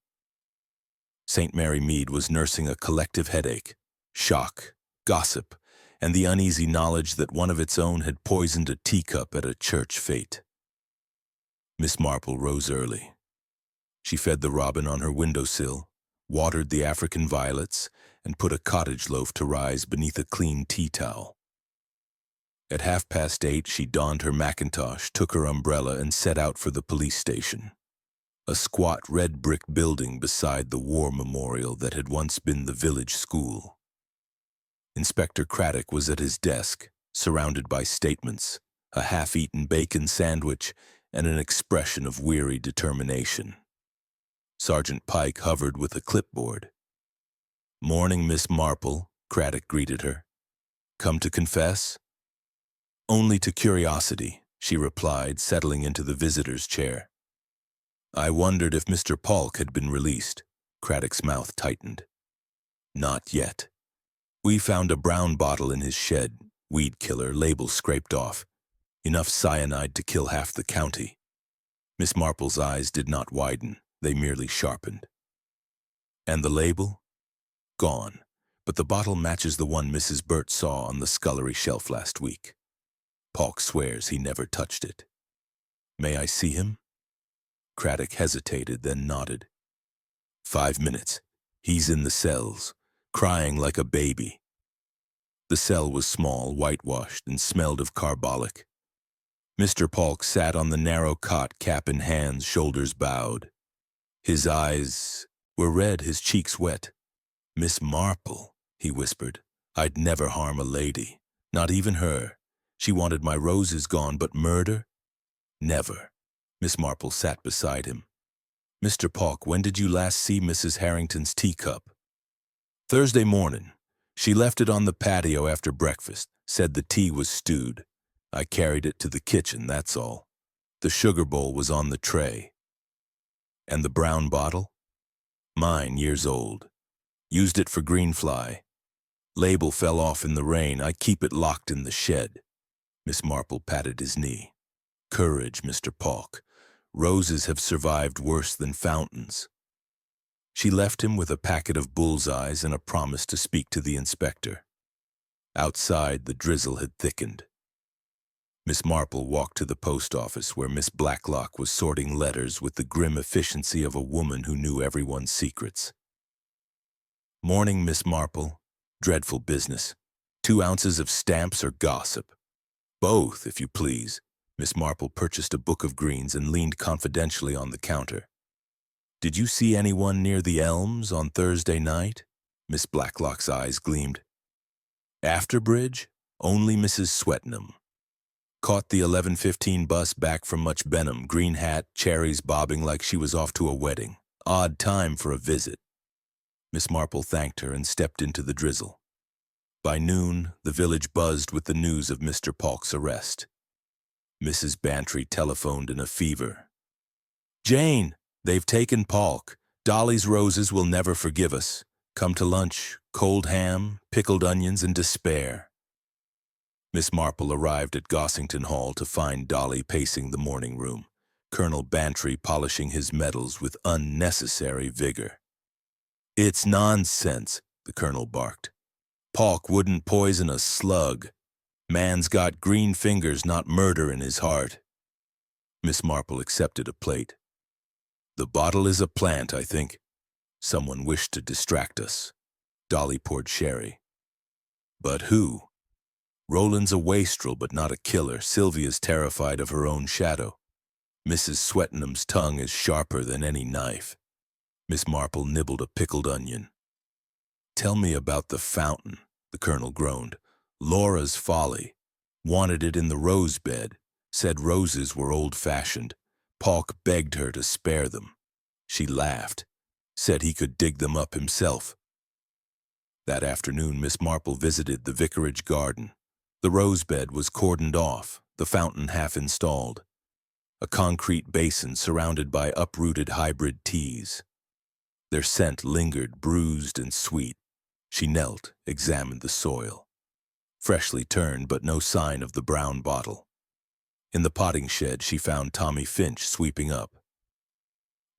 S1: St. Mary Mead was nursing a collective headache, shock, gossip, and the uneasy knowledge that one of its own had poisoned a teacup at a church fete. Miss Marple rose early. She fed the robin on her windowsill, watered the African violets, and put a cottage loaf to rise beneath a clean tea towel. At 8:30, she donned her mackintosh, took her umbrella, and set out for the police station, a squat red brick building beside the war memorial that had once been the village school. Inspector Craddock was at his desk, surrounded by statements, a half-eaten bacon sandwich, and an expression of weary determination. Sergeant Pike hovered with a clipboard. "Morning, Miss Marple," Craddock greeted her. "Come to confess?" "Only to curiosity," she replied, settling into the visitor's chair. "I wondered if Mr. Polk had been released." Craddock's mouth tightened. "Not yet. We found a brown bottle in his shed, weed killer, label scraped off. Enough cyanide to kill half the county." Miss Marple's eyes did not widen, they merely sharpened. "And the label?" "Gone, but the bottle matches the one Mrs. Burt saw on the scullery shelf last week. Polk swears he never touched it." "May I see him?" Craddock hesitated, then nodded. 5 minutes. He's in the cells, crying like a baby." The cell was small, whitewashed, and smelled of carbolic. Mr. Polk sat on the narrow cot, cap in hands, shoulders bowed. His eyes were red, his cheeks wet. "Miss Marple," he whispered, "I'd never harm a lady, not even her. She wanted my roses gone, but murder? Never." Miss Marple sat beside him. "Mr. Polk, when did you last see Mrs. Harrington's teacup?" "Thursday morning. She left it on the patio after breakfast, said the tea was stewed. I carried it to the kitchen, that's all. The sugar bowl was on the tray." "And the brown bottle?" "Mine, years old. Used it for greenfly. Label fell off in the rain. I keep it locked in the shed." Miss Marple patted his knee. "Courage, Mr. Polk. Roses have survived worse than fountains." She left him with a packet of bullseyes and a promise to speak to the inspector. Outside, the drizzle had thickened. Miss Marple walked to the post office where Miss Blacklock was sorting letters with the grim efficiency of a woman who knew everyone's secrets. "Morning, Miss Marple. Dreadful business. 2 ounces of stamps or gossip?" "Both, if you please." Miss Marple purchased a book of greens and leaned confidentially on the counter. "Did you see anyone near the Elms on Thursday night?" Miss Blacklock's eyes gleamed. "After bridge? Only Mrs. Swetnam. Caught the 11:15 bus back from Much Benham, green hat, cherries bobbing like she was off to a wedding. Odd time for a visit." Miss Marple thanked her and stepped into the drizzle. By noon, the village buzzed with the news of Mr. Polk's arrest. Mrs. Bantry telephoned in a fever. "Jane, they've taken Polk. Dolly's roses will never forgive us. Come to lunch, cold ham, pickled onions, and despair." Miss Marple arrived at Gossington Hall to find Dolly pacing the morning room, Colonel Bantry polishing his medals with unnecessary vigor. "It's nonsense," the colonel barked. "Polk wouldn't poison a slug. Man's got green fingers, not murder in his heart." Miss Marple accepted a plate. "The bottle is a plant, I think. Someone wished to distract us." Dolly poured sherry. "But who? Roland's a wastrel, but not a killer. Sylvia's terrified of her own shadow. Mrs. Swetnam's tongue is sharper than any knife." Miss Marple nibbled a pickled onion. "Tell me about the fountain," the colonel groaned. Laura's folly. Wanted it in the rose bed. Said roses were old-fashioned. Polk begged her to spare them. She laughed. Said he could dig them up himself. That afternoon, Miss Marple visited the vicarage garden. The rose bed was cordoned off, the fountain half installed. A concrete basin surrounded by uprooted hybrid teas. Their scent lingered, bruised and sweet. She knelt, examined the soil. Freshly turned, but no sign of the brown bottle. In the potting shed, she found Tommy Finch sweeping up.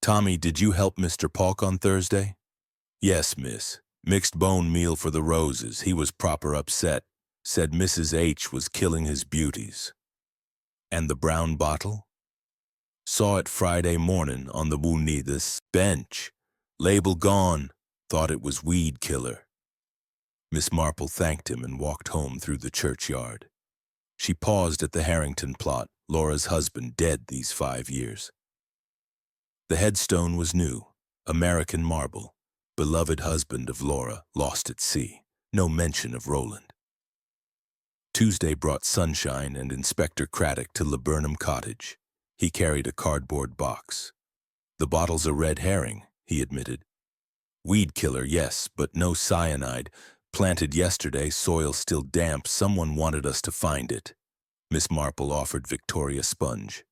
S1: "Tommy, did you help Mr. Polk on Thursday?" "Yes, miss. Mixed bone meal for the roses. He was proper upset. Said Mrs. H was killing his beauties." "And the brown bottle?" "Saw it Friday morning on the Woonidas bench. Label gone. Thought it was weed killer." Miss Marple thanked him and walked home through the churchyard. She paused at the Harrington plot, Laura's husband dead these 5 years. The headstone was new, American marble, beloved husband of Laura, lost at sea, no mention of Roland. Tuesday brought sunshine and Inspector Craddock to Laburnum Cottage. He carried a cardboard box. "The bottle's a red herring," he admitted. "Weed killer, yes, but no cyanide. Planted yesterday, soil still damp. Someone wanted us to find it." Miss Marple offered Victoria sponge.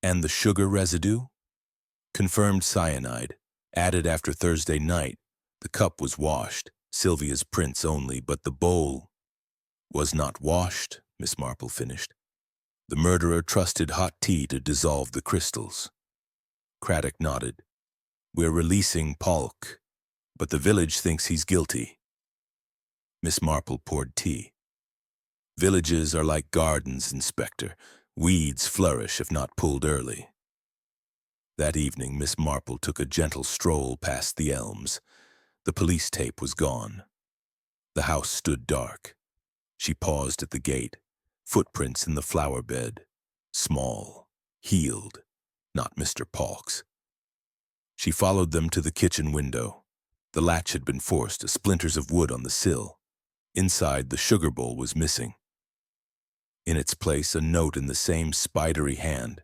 S1: "And the sugar residue?" "Confirmed cyanide. Added after Thursday night. The cup was washed, Sylvia's prints only, but the bowl was not washed," Miss Marple finished. "The murderer trusted hot tea to dissolve the crystals." Craddock nodded. "We're releasing Polk, but the village thinks he's guilty." Miss Marple poured tea. "Villages are like gardens, Inspector. Weeds flourish if not pulled early." That evening, Miss Marple took a gentle stroll past the elms. The police tape was gone. The house stood dark. She paused at the gate. Footprints in the flower bed. Small, healed, not Mr. Polk's. She followed them to the kitchen window. The latch had been forced, splinters of wood on the sill. Inside, the sugar bowl was missing. In its place, a note in the same spidery hand.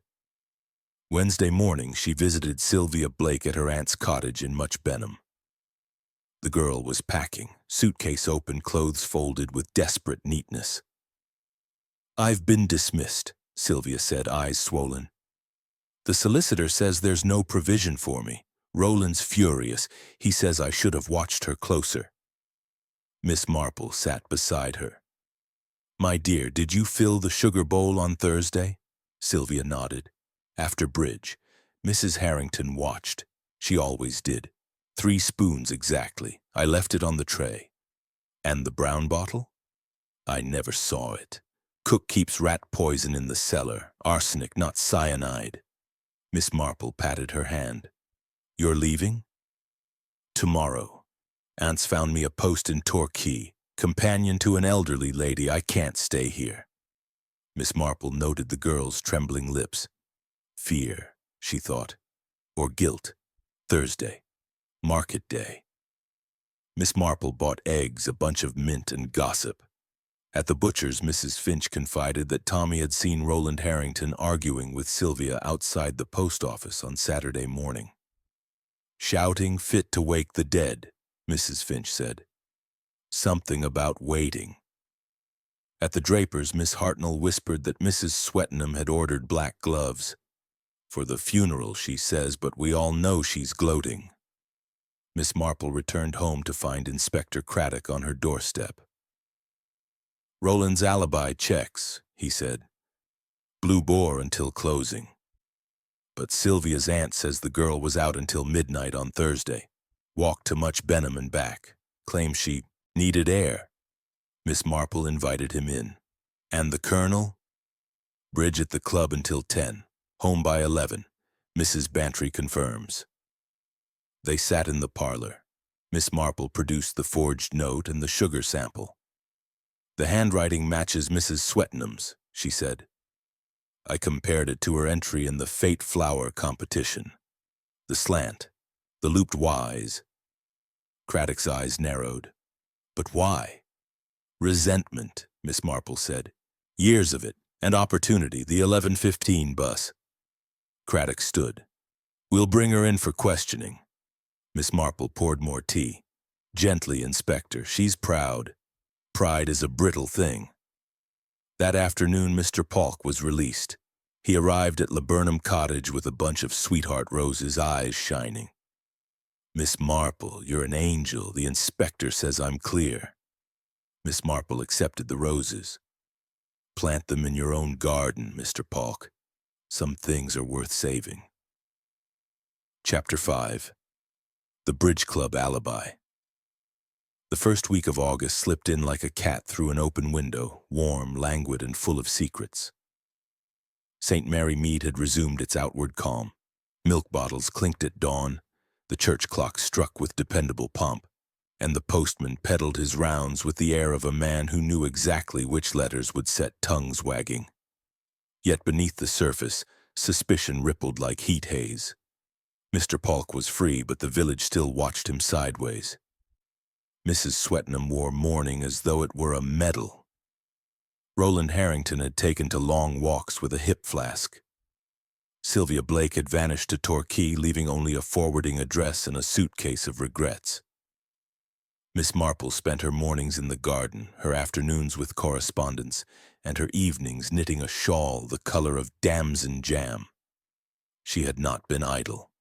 S1: Wednesday morning, she visited Sylvia Blake at her aunt's cottage in Much Benham. The girl was packing, suitcase open, clothes folded with desperate neatness. "I've been dismissed," Sylvia said, eyes swollen. "The solicitor says there's no provision for me. Roland's furious. He says I should have watched her closer." Miss Marple sat beside her. "My dear, did you fill the sugar bowl on Thursday?" Sylvia nodded. After bridge, Mrs. Harrington watched. She always did. 3 spoons exactly. I left it on the tray. "And the brown bottle?" "I never saw it. Cook keeps rat poison in the cellar. Arsenic, not cyanide." Miss Marple patted her hand. "You're leaving?" "Tomorrow. Aunt's found me a post in Torquay. Companion to an elderly lady. I can't stay here." Miss Marple noted the girl's trembling lips. Fear, she thought. Or guilt. Thursday. Market day. Miss Marple bought eggs, a bunch of mint, and gossip. At the butcher's, Mrs. Finch confided that Tommy had seen Roland Harrington arguing with Sylvia outside the post office on Saturday morning. "Shouting fit to wake the dead," Mrs. Finch said. "Something about waiting." At the draper's, Miss Hartnell whispered that Mrs. Swettenham had ordered black gloves. "For the funeral," she says, but we all know she's gloating. Miss Marple returned home to find Inspector Craddock on her doorstep. "Roland's alibi checks," he said. "Blue Boar until closing. But Sylvia's aunt says the girl was out until midnight on Thursday. Walked to Much Benham and back. Claims she needed air." Miss Marple invited him in. "And the Colonel?" "Bridge at the club until 10. Home by 11. Mrs. Bantry confirms." They sat in the parlor. Miss Marple produced the forged note and the sugar sample. "The handwriting matches Mrs. Swettenham's," she said. "I compared it to her entry in the Fate Flower competition. The slant, the looped Ys." Craddock's eyes narrowed. "But why?" Resentment, Miss Marple said. Years of it, and opportunity, the 11:15 bus. Craddock stood. We'll bring her in for questioning. Miss Marple poured more tea. Gently, Inspector, she's proud. Pride is a brittle thing. That afternoon, Mr. Polk was released. He arrived at Laburnum Cottage with a bunch of sweetheart roses, eyes shining. Miss Marple, you're an angel. The inspector says I'm clear. Miss Marple accepted the roses. Plant them in your own garden, Mr. Polk. Some things are worth saving. Chapter 5. The Bridge Club Alibi. The first week of August slipped in like a cat through an open window, warm, languid, and full of secrets. St. Mary Mead had resumed its outward calm. Milk bottles clinked at dawn, the church clock struck with dependable pomp, and the postman peddled his rounds with the air of a man who knew exactly which letters would set tongues wagging. Yet beneath the surface, suspicion rippled like heat haze. Mr. Polk was free, but the village still watched him sideways. Mrs. Swetnam wore mourning as though it were a medal. Roland Harrington had taken to long walks with a hip flask. Sylvia Blake had vanished to Torquay, leaving only a forwarding address and a suitcase of regrets. Miss Marple spent her mornings in the garden, her afternoons with correspondence, and her evenings knitting a shawl the color of damson jam. She had not been idle.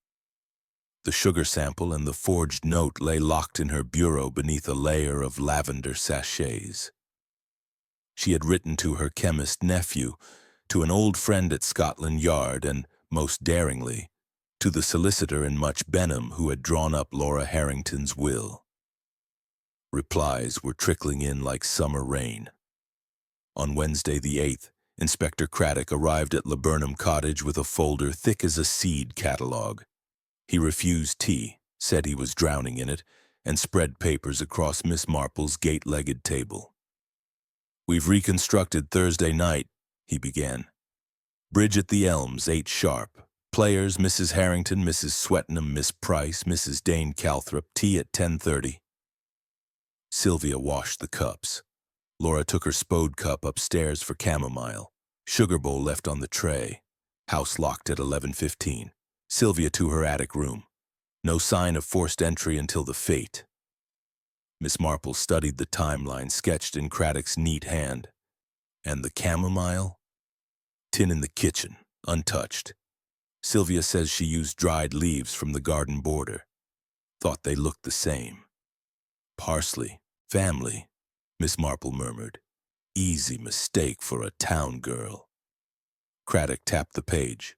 S1: The sugar sample and the forged note lay locked in her bureau beneath a layer of lavender sachets. She had written to her chemist nephew, to an old friend at Scotland Yard, and, most daringly, to the solicitor in Much Benham who had drawn up Laura Harrington's will. Replies were trickling in like summer rain. On Wednesday the 8th, Inspector Craddock arrived at Laburnum Cottage with a folder thick as a seed catalogue. He refused tea, said he was drowning in it, and spread papers across Miss Marple's gate-legged table. We've reconstructed Thursday night, he began. Bridge at the Elms, 8 sharp. Players, Mrs. Harrington, Mrs. Swetnam, Miss Price, Mrs. Dane Calthrop, tea at 10:30. Sylvia washed the cups. Laura took her spode cup upstairs for chamomile. Sugar bowl left on the tray. House locked at 11:15. Sylvia to her attic room. No sign of forced entry until the fete. Miss Marple studied the timeline sketched in Craddock's neat hand. And the chamomile? Tin in the kitchen, untouched. Sylvia says she used dried leaves from the garden border. Thought they looked the same. Parsley, family, Miss Marple murmured. Easy mistake for a town girl. Craddock tapped the page.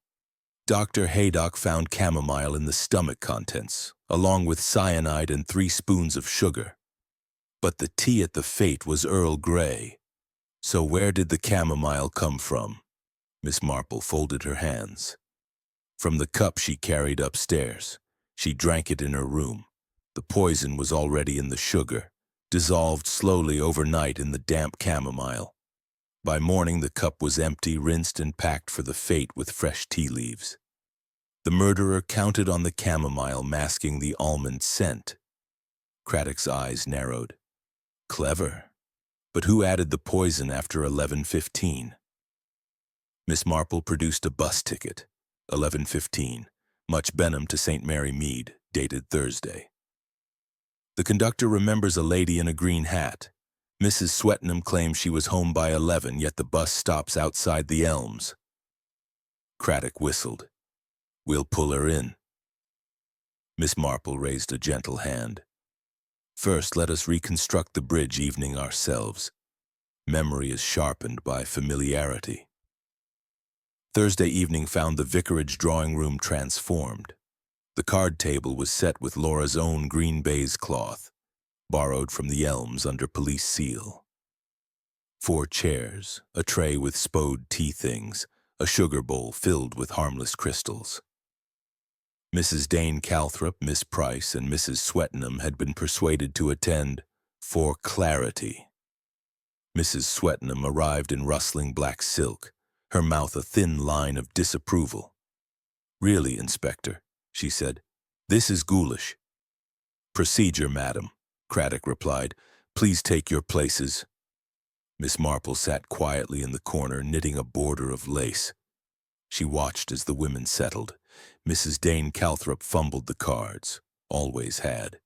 S1: Dr. Haydock found chamomile in the stomach contents, along with cyanide and 3 spoons of sugar. But the tea at the fete was Earl Grey. So where did the chamomile come from? Miss Marple folded her hands. From the cup she carried upstairs. She drank it in her room. The poison was already in the sugar, dissolved slowly overnight in the damp chamomile. By morning the cup was empty, rinsed and packed for the fete with fresh tea leaves. The murderer counted on the chamomile masking the almond scent. Craddock's eyes narrowed. Clever. But who added the poison after 11:15? Miss Marple produced a bus ticket. 11:15. Much Benham to St. Mary Mead, dated Thursday. The conductor remembers a lady in a green hat. Mrs. Swetnam claims she was home by 11, yet the bus stops outside the Elms. Craddock whistled. We'll pull her in. Miss Marple raised a gentle hand. First, let us reconstruct the bridge evening ourselves. Memory is sharpened by familiarity. Thursday evening found the vicarage drawing room transformed. The card table was set with Laura's own green baize cloth, borrowed from the Elms under police seal. 4 chairs, a tray with spode tea things, a sugar bowl filled with harmless crystals. Mrs. Dane Calthrop, Miss Price, and Mrs. Swetnam had been persuaded to attend for clarity. Mrs. Swetnam arrived in rustling black silk, her mouth a thin line of disapproval. Really, Inspector, she said, this is ghoulish. Procedure, madam, Craddock replied. Please take your places. Miss Marple sat quietly in the corner, knitting a border of lace. She watched as the women settled. Mrs. Dane Calthrop fumbled the cards, always had.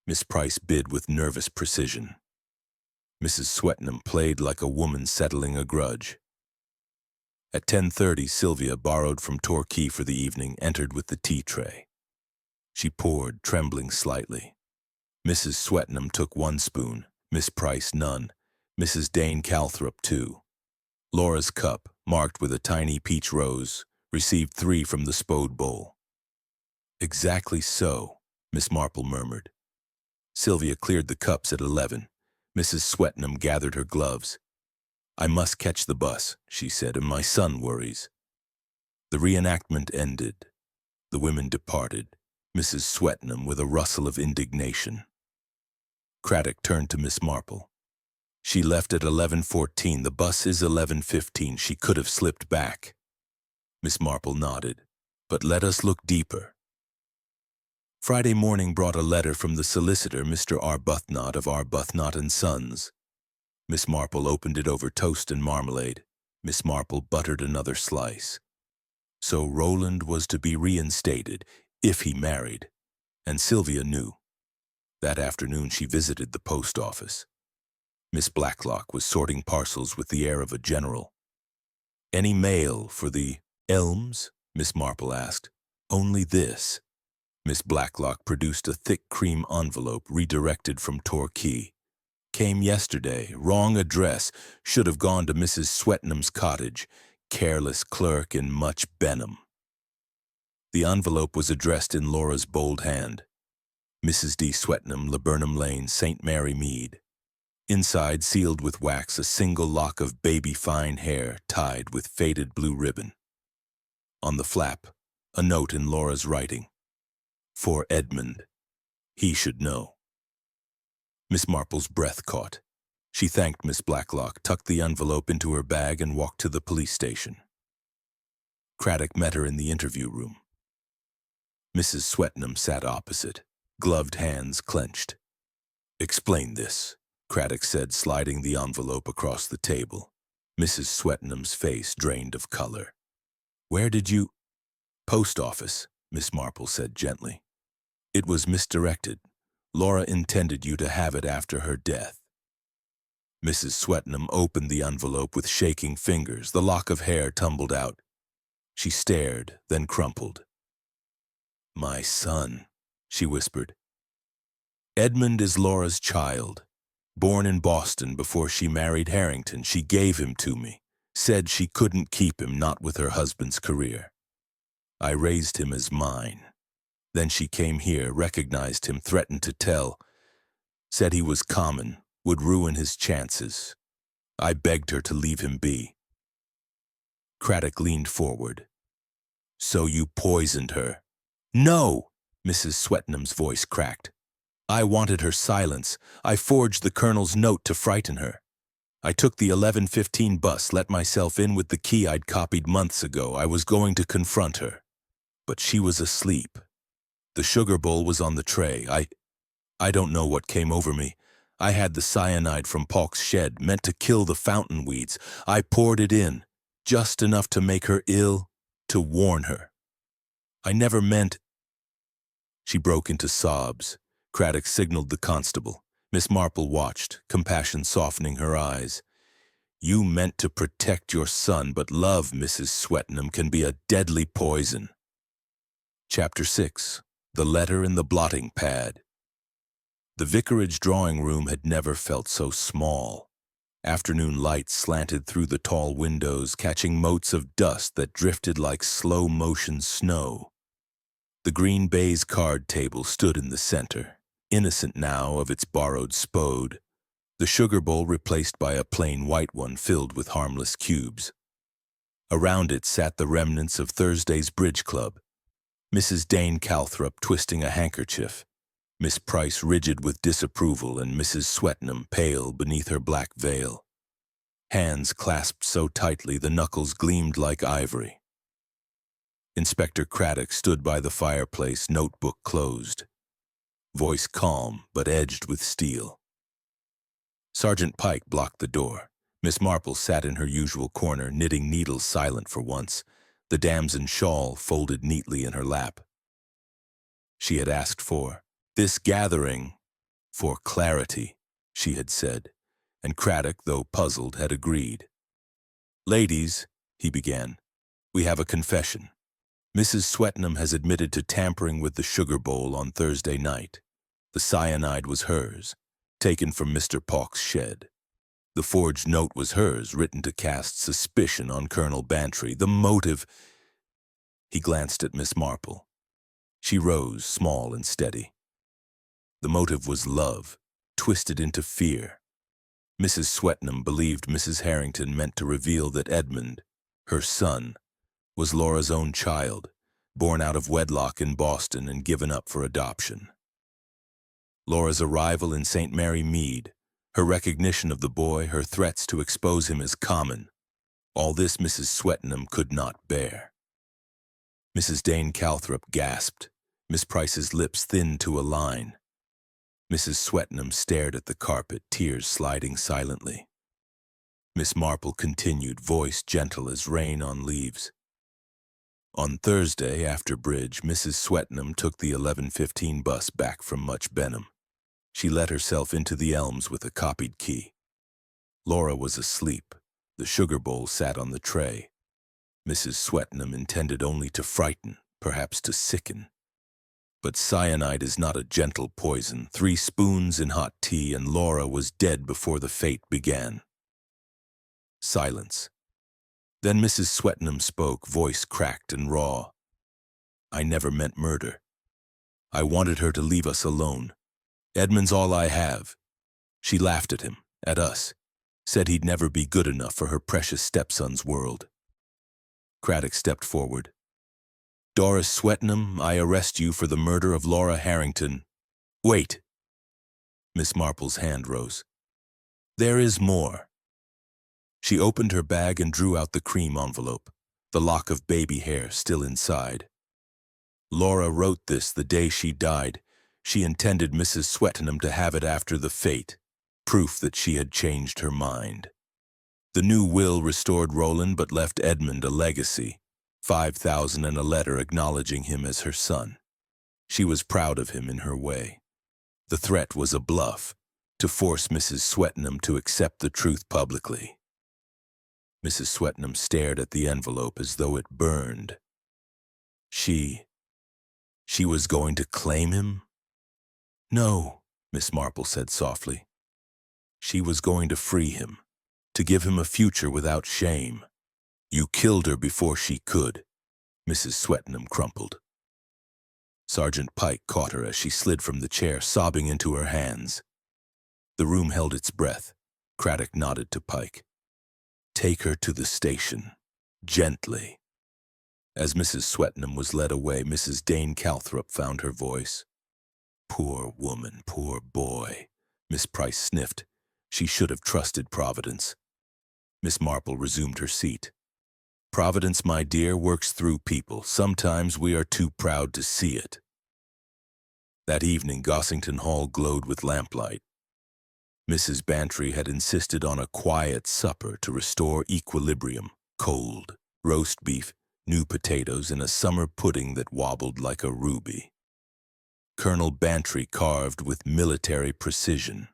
S1: Miss Price bid with nervous precision. Mrs. Swetnam played like a woman settling a grudge. At 10:30, Sylvia, borrowed from Torquay for the evening, entered with the tea tray. She poured, trembling slightly. Mrs. Swetnam took 1 spoon, Miss Price none, Mrs. Dane Calthrop 2. Laura's cup, marked with a tiny peach rose, received 3 from the spode bowl. "Exactly so," Miss Marple murmured. Sylvia cleared the cups at 11. Mrs. Swetnam gathered her gloves. "I must catch the bus," she said, "and my son worries." The reenactment ended. The women departed, Mrs. Swetnam with a rustle of indignation. Craddock turned to Miss Marple. "She left at 11:14. The bus is 11:15. She could have slipped back." Miss Marple nodded. "But let us look deeper." Friday morning brought a letter from the solicitor, Mr. Arbuthnot of Arbuthnot and Sons. Miss Marple opened it over toast and marmalade. Miss Marple buttered another slice. So Roland was to be reinstated, if he married, and Sylvia knew. That afternoon she visited the post office. Miss Blacklock was sorting parcels with the air of a general. "Any mail for the Elms?" Miss Marple asked. "Only this." Miss Blacklock produced a thick cream envelope redirected from Torquay. "Came yesterday, wrong address, should have gone to Mrs. Swetnam's cottage, careless clerk in Much Benham." The envelope was addressed in Laura's bold hand. Mrs. D. Swetnam, Laburnum Lane, St. Mary Mead. Inside, sealed with wax, a single lock of baby-fine hair tied with faded blue ribbon. On the flap, a note in Laura's writing. "For Edmund. He should know." Miss Marple's breath caught. She thanked Miss Blacklock, tucked the envelope into her bag, and walked to the police station. Craddock met her in the interview room. Mrs. Swetnam sat opposite, gloved hands clenched. "Explain this," Craddock said, sliding the envelope across the table. Mrs. Swetnam's face drained of color. "Where did you—" "Post office," Miss Marple said gently. "It was misdirected. Laura intended you to have it after her death." Mrs. Swetnam opened the envelope with shaking fingers. The lock of hair tumbled out. She stared, then crumpled. "My son," she whispered. "Edmund is Laura's child. Born in Boston before she married Harrington, she gave him to me. Said she couldn't keep him, not with her husband's career. I raised him as mine. Then she came here, recognized him, threatened to tell. Said he was common, would ruin his chances. I begged her to leave him be." Craddock leaned forward. "So you poisoned her?" "No!" Mrs. Swetnam's voice cracked. "I wanted her silence. I forged the Colonel's note to frighten her. I took the 11:15 bus, let myself in with the key I'd copied months ago. I was going to confront her. But she was asleep. The sugar bowl was on the tray. I don't know what came over me. I had the cyanide from Paulk's shed, meant to kill the fountain weeds. I poured it in, just enough to make her ill, to warn her. I never meant—" She broke into sobs. Craddock signaled the constable. Miss Marple watched, compassion softening her eyes. "You meant to protect your son, but love, Mrs. Swetnam, can be a deadly poison." Chapter 6. The Letter in the Blotting Pad. The vicarage drawing room had never felt so small. Afternoon lights slanted through the tall windows, catching motes of dust that drifted like slow-motion snow. The green baize card table stood in the center, innocent now of its borrowed spode, the sugar bowl replaced by a plain white one filled with harmless cubes. Around it sat the remnants of Thursday's bridge club, Mrs. Dane Calthrop twisting a handkerchief, Miss Price rigid with disapproval, and Mrs. Swetnam pale beneath her black veil. Hands clasped so tightly the knuckles gleamed like ivory. Inspector Craddock stood by the fireplace, notebook closed. Voice calm, but edged with steel. Sergeant Pike blocked the door. Miss Marple sat in her usual corner, knitting needles silent for once, the damson shawl folded neatly in her lap. She had asked for this gathering for clarity, she had said, and Craddock, though puzzled, had agreed. "Ladies," he began, "we have a confession. Mrs. Swetnam has admitted to tampering with the sugar bowl on Thursday night. The cyanide was hers, taken from Mr. Paux's shed. The forged note was hers, written to cast suspicion on Colonel Bantry. The motive—" He glanced at Miss Marple. She rose, small and steady. The motive was love, twisted into fear. Mrs. Swetnam believed Mrs. Harrington meant to reveal that Edmund, her son, was Laura's own child, born out of wedlock in Boston and given up for adoption. Laura's arrival in St. Mary Mead, her recognition of the boy, her threats to expose him as common, all this Mrs. Swetnam could not bear. Mrs. Dane Calthrop gasped. Miss Price's lips thinned to a line. Mrs. Swetnam stared at the carpet, tears sliding silently. Miss Marple continued, voice gentle as rain on leaves. On Thursday, after bridge, Mrs. Swetnam took the 11:15 bus back from Much Benham. She let herself into the Elms with a copied key. Laura was asleep. The sugar bowl sat on the tray. Mrs. Swetnam intended only to frighten, perhaps to sicken. But cyanide is not a gentle poison. 3 spoons in hot tea, and Laura was dead before the fate began. Silence. Then Mrs. Swetnam spoke, voice cracked and raw. "I never meant murder. I wanted her to leave us alone. Edmund's all I have." She laughed at him, at us, said he'd never be good enough for her precious stepson's world. Craddock stepped forward. "Doris Swetnam, I arrest you for the murder of Laura Harrington." "Wait." Miss Marple's hand rose. "There is more." She opened her bag and drew out the cream envelope, the lock of baby hair still inside. "Laura wrote this the day she died. She intended Mrs. Swetnam to have it after the fate, proof that she had changed her mind. The new will restored Roland but left Edmund a legacy, 5,000 and a letter acknowledging him as her son. She was proud of him in her way. The threat was a bluff, to force Mrs. Swetnam to accept the truth publicly." Mrs. Swetnam stared at the envelope as though it burned. She was going to claim him? "No," Miss Marple said softly. "She was going to free him, to give him a future without shame. You killed her before she could." Mrs. Swetnam crumpled. Sergeant Pike caught her as she slid from the chair, sobbing into her hands. The room held its breath. Craddock nodded to Pike. "Take her to the station, gently." As Mrs. Swetnam was led away, Mrs. Dane Calthrop found her voice. "Poor woman, poor boy," Miss Price sniffed. She should have trusted Providence. Miss Marple resumed her seat. "Providence, my dear, works through people. Sometimes we are too proud to see it." That evening, Gossington Hall glowed with lamplight. Mrs. Bantry had insisted on a quiet supper to restore equilibrium, cold, roast beef, new potatoes, and a summer pudding that wobbled like a ruby. Colonel Bantry carved with military precision.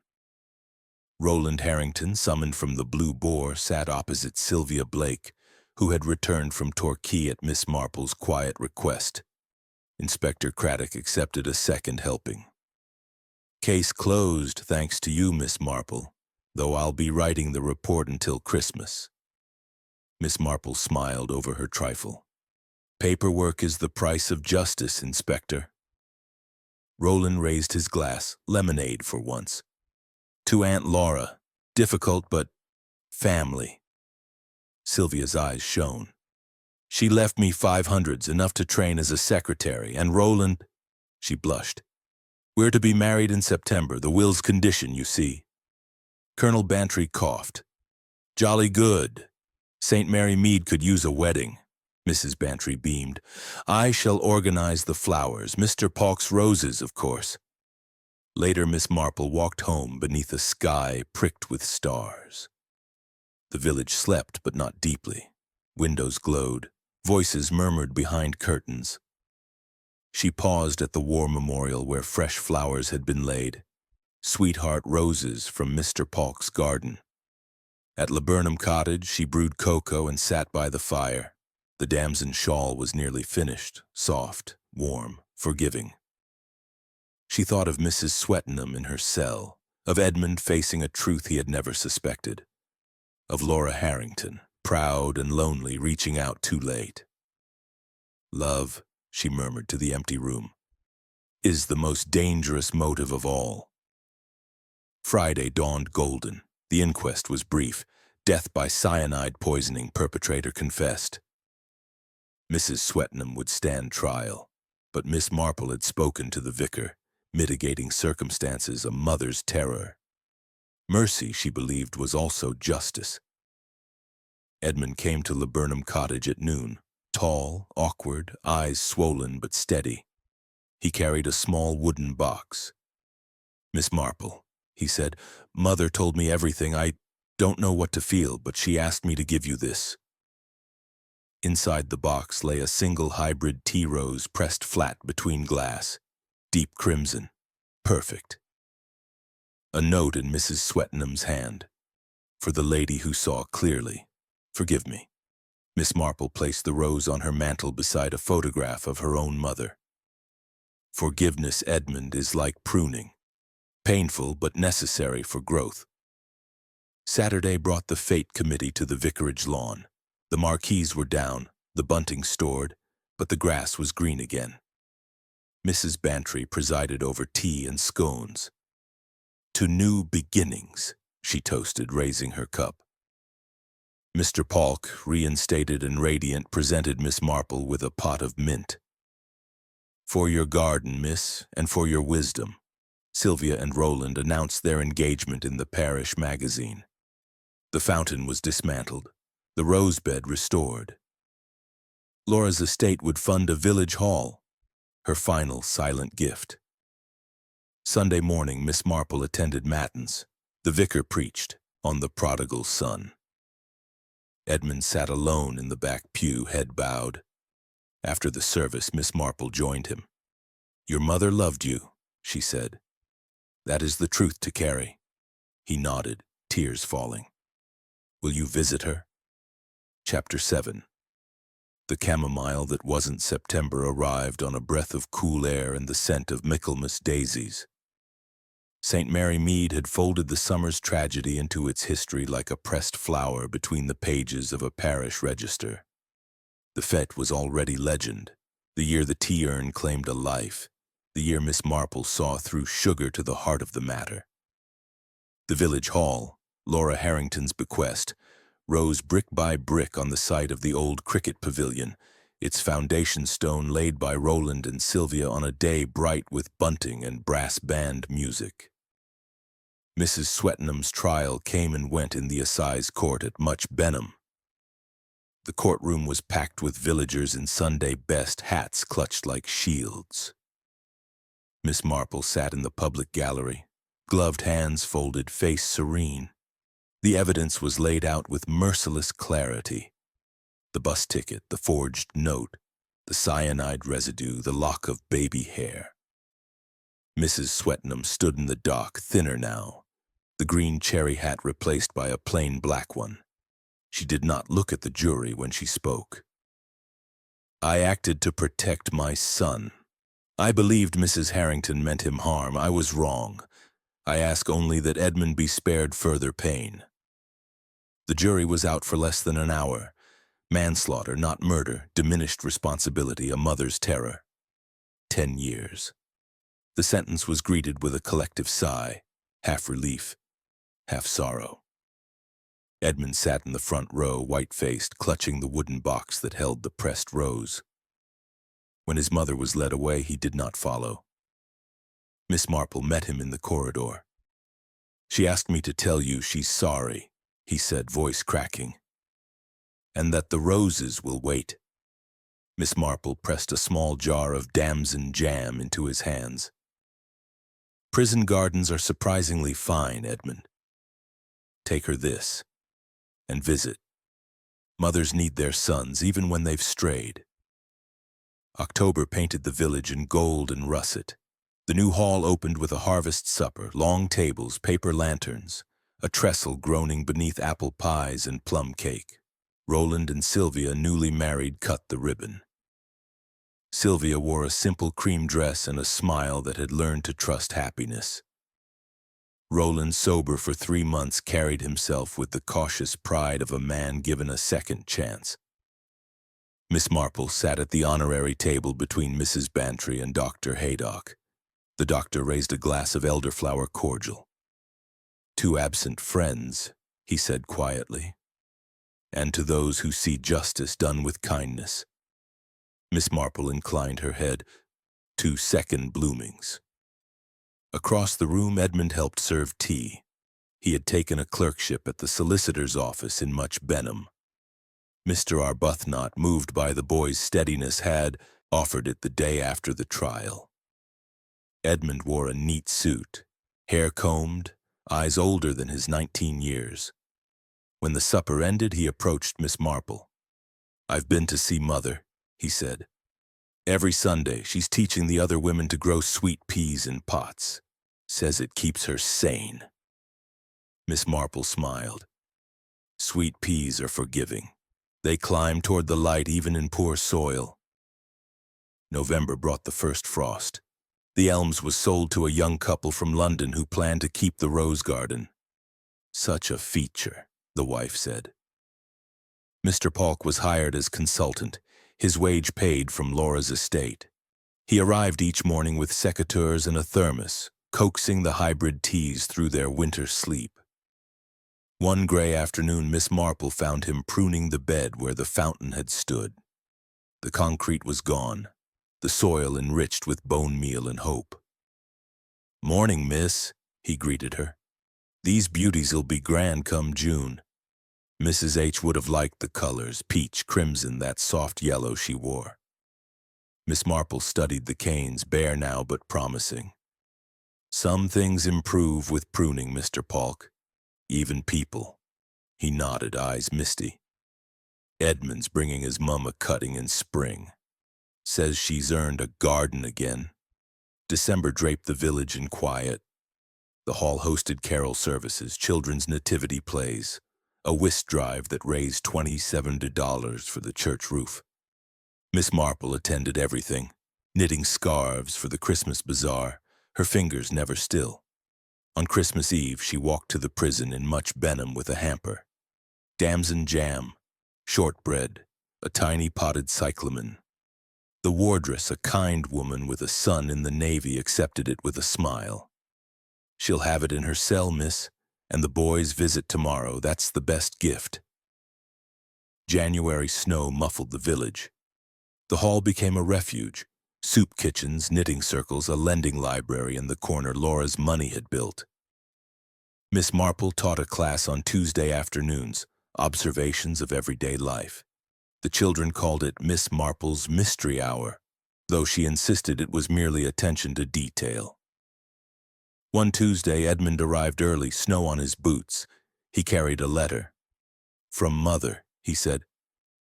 S1: Roland Harrington, summoned from the Blue Boar, sat opposite Sylvia Blake, who had returned from Torquay at Miss Marple's quiet request. Inspector Craddock accepted a second helping. "Case closed, thanks to you, Miss Marple, though I'll be writing the report until Christmas." Miss Marple smiled over her trifle. "Paperwork is the price of justice, Inspector." Roland raised his glass, lemonade for once. "To Aunt Laura, difficult but family." Sylvia's eyes shone. "She left me 500s, enough to train as a secretary, and Roland—" She blushed. "We're to be married in September, the will's condition, you see." Colonel Bantry coughed. "Jolly good. St. Mary Mead could use a wedding." Mrs. Bantry beamed. "I shall organize the flowers, Mr. Paux's roses, of course." Later, Miss Marple walked home beneath a sky pricked with stars. The village slept, but not deeply. Windows glowed. Voices murmured behind curtains. She paused at the war memorial where fresh flowers had been laid. Sweetheart roses from Mr. Polk's garden. At Laburnum Cottage, she brewed cocoa and sat by the fire. The damson shawl was nearly finished, soft, warm, forgiving. She thought of Mrs. Swettenham in her cell, of Edmund facing a truth he had never suspected, of Laura Harrington, proud and lonely, reaching out too late. Love, she murmured to the empty room, is the most dangerous motive of all. Friday dawned golden. The inquest was brief. Death by cyanide poisoning, perpetrator confessed. Mrs. Swettenham would stand trial, but Miss Marple had spoken to the vicar, mitigating circumstances, a mother's terror. Mercy, she believed, was also justice. Edmund came to Laburnum Cottage at noon, tall, awkward, eyes swollen but steady. He carried a small wooden box. "Miss Marple," he said, "Mother told me everything. I don't know what to feel, but she asked me to give you this." Inside the box lay a single hybrid tea rose pressed flat between glass. Deep crimson. Perfect. A note in Mrs. Swettenham's hand. "For the lady who saw clearly. Forgive me." Miss Marple placed the rose on her mantel beside a photograph of her own mother. "Forgiveness, Edmund, is like pruning. Painful but necessary for growth." Saturday brought the fete committee to the vicarage lawn. The marquees were down, the bunting stored, but the grass was green again. Mrs. Bantry presided over tea and scones. "To new beginnings," she toasted, raising her cup. Mr. Polk, reinstated and radiant, presented Miss Marple with a pot of mint. "For your garden, miss, and for your wisdom." Sylvia and Roland announced their engagement in the parish magazine. The fountain was dismantled, the rose bed restored. Laura's estate would fund a village hall, her final silent gift. Sunday morning, Miss Marple attended matins. The vicar preached on the prodigal son. Edmund sat alone in the back pew, head bowed. After the service, Miss Marple joined him. "Your mother loved you," she said. "That is the truth to carry." He nodded, tears falling. "Will you visit her?" Chapter 7. The chamomile that wasn't September arrived on a breath of cool air and the scent of Michaelmas daisies. St. Mary Mead had folded the summer's tragedy into its history like a pressed flower between the pages of a parish register. The fete was already legend, the year the tea urn claimed a life, the year Miss Marple saw through sugar to the heart of the matter. The village hall, Laura Harrington's bequest, rose brick by brick on the site of the old cricket pavilion, its foundation stone laid by Roland and Sylvia on a day bright with bunting and brass band music. Mrs. Swettenham's trial came and went in the assize court at Much Benham. The courtroom was packed with villagers in Sunday best, hats clutched like shields. Miss Marple sat in the public gallery, gloved hands folded, face serene. The evidence was laid out with merciless clarity. The bus ticket, the forged note, the cyanide residue, the lock of baby hair. Mrs. Swettenham stood in the dock, thinner now, the green cherry hat replaced by a plain black one. She did not look at the jury when she spoke. "I acted to protect my son. I believed Mrs. Harrington meant him harm. I was wrong. I ask only that Edmund be spared further pain." The jury was out for less than an hour. Manslaughter, not murder, diminished responsibility, a mother's terror. 10 years. The sentence was greeted with a collective sigh, half relief, half sorrow. Edmund sat in the front row, white-faced, clutching the wooden box that held the pressed rose. When his mother was led away, he did not follow. Miss Marple met him in the corridor. "She asked me to tell you she's sorry," he said, voice cracking, "and that the roses will wait." Miss Marple pressed a small jar of damson jam into his hands. "Prison gardens are surprisingly fine, Edmund. Take her this." and visit. Mothers need their sons even when they've strayed. October painted the village in gold and russet. The new hall opened with a harvest supper, long tables, paper lanterns, a trestle groaning beneath apple pies and plum cake. Roland and Sylvia, newly married, cut the ribbon. Sylvia wore a simple cream dress and a smile that had learned to trust happiness. Roland, sober for 3 months, carried himself with the cautious pride of a man given a second chance. Miss Marple sat at the honorary table between Mrs. Bantry and Dr. Haydock. The doctor raised a glass of elderflower cordial. "To absent friends," he said quietly, "and to those who see justice done with kindness." Miss Marple inclined her head. "To second bloomings." Across the room, Edmund helped serve tea. He had taken a clerkship at the solicitor's office in Much Benham. Mr. Arbuthnot, moved by the boy's steadiness, had offered it the day after the trial. Edmund wore a neat suit, hair combed, eyes older than his 19 years. When the supper ended, he approached Miss Marple. "I've been to see Mother," he said. "Every Sunday she's teaching the other women to grow sweet peas in pots. Says it keeps her sane." Miss Marple smiled. "Sweet peas are forgiving. They climb toward the light even in poor soil." November brought the first frost. The Elms was sold to a young couple from London who planned to keep the rose garden. "Such a feature," the wife said. Mr. Polk was hired as consultant, his wage paid from Laura's estate. He arrived each morning with secateurs and a thermos, coaxing the hybrid teas through their winter sleep. One gray afternoon, Miss Marple found him pruning the bed where the fountain had stood. The concrete was gone, the soil enriched with bone meal and hope. "Morning, miss," he greeted her. "These beauties'll be grand come June." Mrs. H. would have liked the colors, peach, crimson, that soft yellow she wore. Miss Marple studied the canes, bare now but promising. "Some things improve with pruning, Mr. Polk. Even people." He nodded, eyes misty. "Edmund's bringing his mum a cutting in spring. Says she's earned a garden again." December draped the village in quiet. The hall hosted carol services, children's nativity plays, a whist drive that raised $27 for the church roof. Miss Marple attended everything, knitting scarves for the Christmas bazaar, her fingers never still. On Christmas Eve, she walked to the prison in Much Benham with a hamper. Damson jam, shortbread, a tiny potted cyclamen. The wardress, a kind woman with a son in the Navy, accepted it with a smile. "She'll have it in her cell, miss, and the boys visit tomorrow. That's the best gift." January snow muffled the village. The hall became a refuge. Soup kitchens, knitting circles, a lending library in the corner Laura's money had built. Miss Marple taught a class on Tuesday afternoons, observations of everyday life. The children called it Miss Marple's Mystery Hour, though she insisted it was merely attention to detail. One Tuesday, Edmund arrived early, snow on his boots. He carried a letter. "From Mother," he said.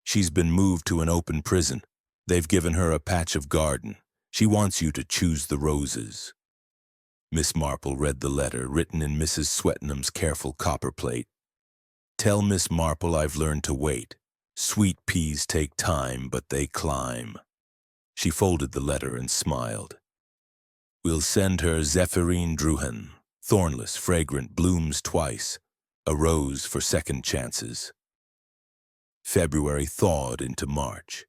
S1: "She's been moved to an open prison. They've given her a patch of garden. She wants you to choose the roses." Miss Marple read the letter, written in Mrs. Swettenham's careful copperplate. "Tell Miss Marple I've learned to wait. Sweet peas take time, but they climb." She folded the letter and smiled. "We'll send her Zephyrine Druhan, thornless, fragrant, blooms twice, a rose for second chances." February thawed into March.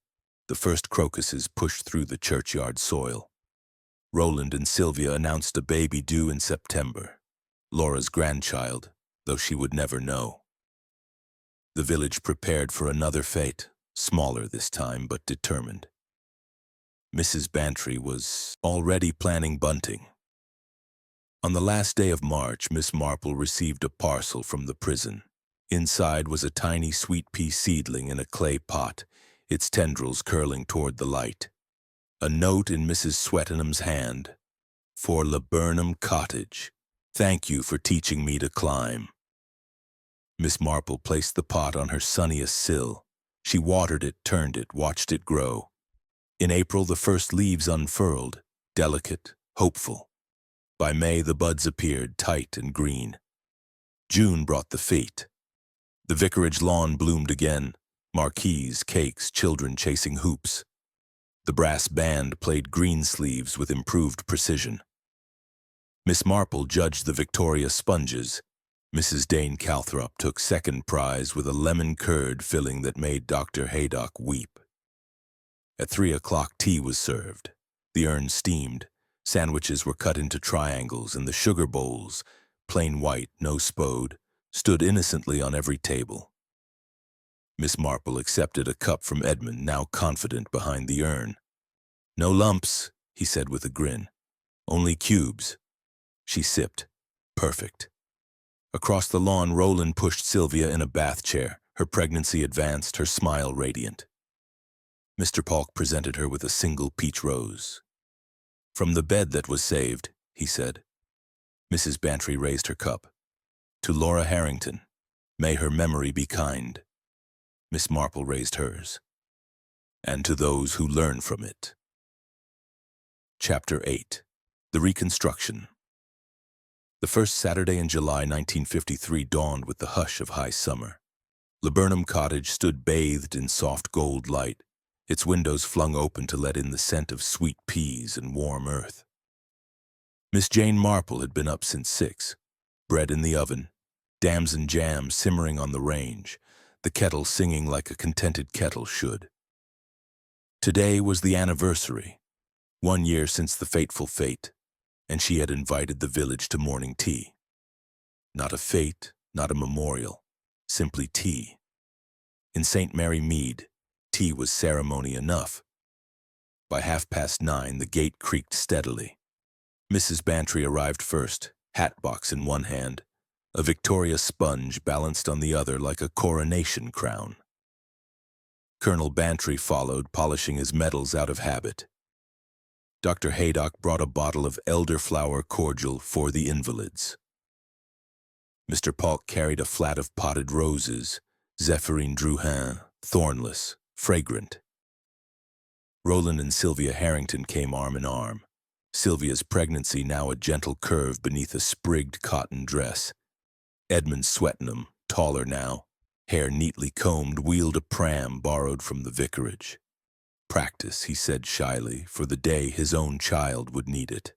S1: The first crocuses pushed through the churchyard soil. Roland and Sylvia announced a baby due in September, Laura's grandchild, though she would never know. The village prepared for another fete, smaller this time but determined. Mrs. Bantry was already planning bunting. On the last day of March, Miss Marple received a parcel from the prison. Inside was a tiny sweet pea seedling in a clay pot, its tendrils curling toward the light. A note in Mrs. Swettenham's hand. "For Laburnum Cottage. Thank you for teaching me to climb." Miss Marple placed the pot on her sunniest sill. She watered it, turned it, watched it grow. In April, the first leaves unfurled, delicate, hopeful. By May, the buds appeared, tight and green. June brought the fete. The vicarage lawn bloomed again, marquees, cakes, children chasing hoops. The brass band played greensleeves with improved precision. Miss Marple judged the Victoria sponges. Mrs. Dane Calthrop took second prize with a lemon curd filling that made Dr. Haydock weep. At 3 o'clock, tea was served. The urn steamed. Sandwiches were cut into triangles, and the sugar bowls, plain white, no spode, stood innocently on every table. Miss Marple accepted a cup from Edmund, now confident behind the urn. "No lumps," he said with a grin. "Only cubes." She sipped. Perfect. Across the lawn, Roland pushed Sylvia in a bath chair, her pregnancy advanced, her smile radiant. Mr. Polk presented her with a single peach rose. "From the bed that was saved," he said. Mrs. Bantry raised her cup. "To Laura Harrington. May her memory be kind." Miss Marple raised hers. "And to those who learn from it." Chapter 8. The Reconstruction. The first Saturday in July 1953 dawned with the hush of high summer. Laburnum Cottage stood bathed in soft gold light, its windows flung open to let in the scent of sweet peas and warm earth. Miss Jane Marple had been up since 6, bread in the oven, damson jam simmering on the range, the kettle singing like a contented kettle should. Today was the anniversary, 1 year since the fateful fate, and she had invited the village to morning tea. Not a fete, not a memorial, simply tea. In St. Mary Mead, tea was ceremony enough. By 9:30, the gate creaked steadily. Mrs. Bantry arrived first, hat box in one hand, a Victoria sponge balanced on the other like a coronation crown. Colonel Bantry followed, polishing his medals out of habit. Dr. Haydock brought a bottle of elderflower cordial for the invalids. Mr. Polk carried a flat of potted roses, Zéphirine Drouhin, thornless, fragrant. Roland and Sylvia Harrington came arm in arm, Sylvia's pregnancy now a gentle curve beneath a sprigged cotton dress. Edmund Swettenham, taller now, hair neatly combed, wheeled a pram borrowed from the vicarage. Practice, he said shyly, for the day his own child would need it.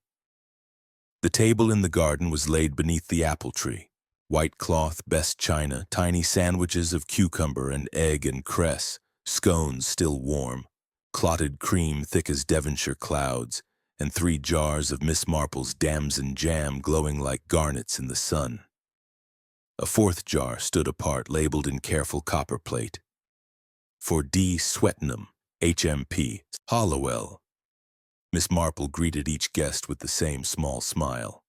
S1: The table in the garden was laid beneath the apple tree. White cloth, best china, tiny sandwiches of cucumber and egg and cress, scones still warm, clotted cream thick as Devonshire clouds, and 3 jars of Miss Marple's damson jam glowing like garnets in the sun. A 4th jar stood apart, labeled in careful copper plate. For D. Swettenham, HMP, Hollowell. Miss Marple greeted each guest with the same small smile.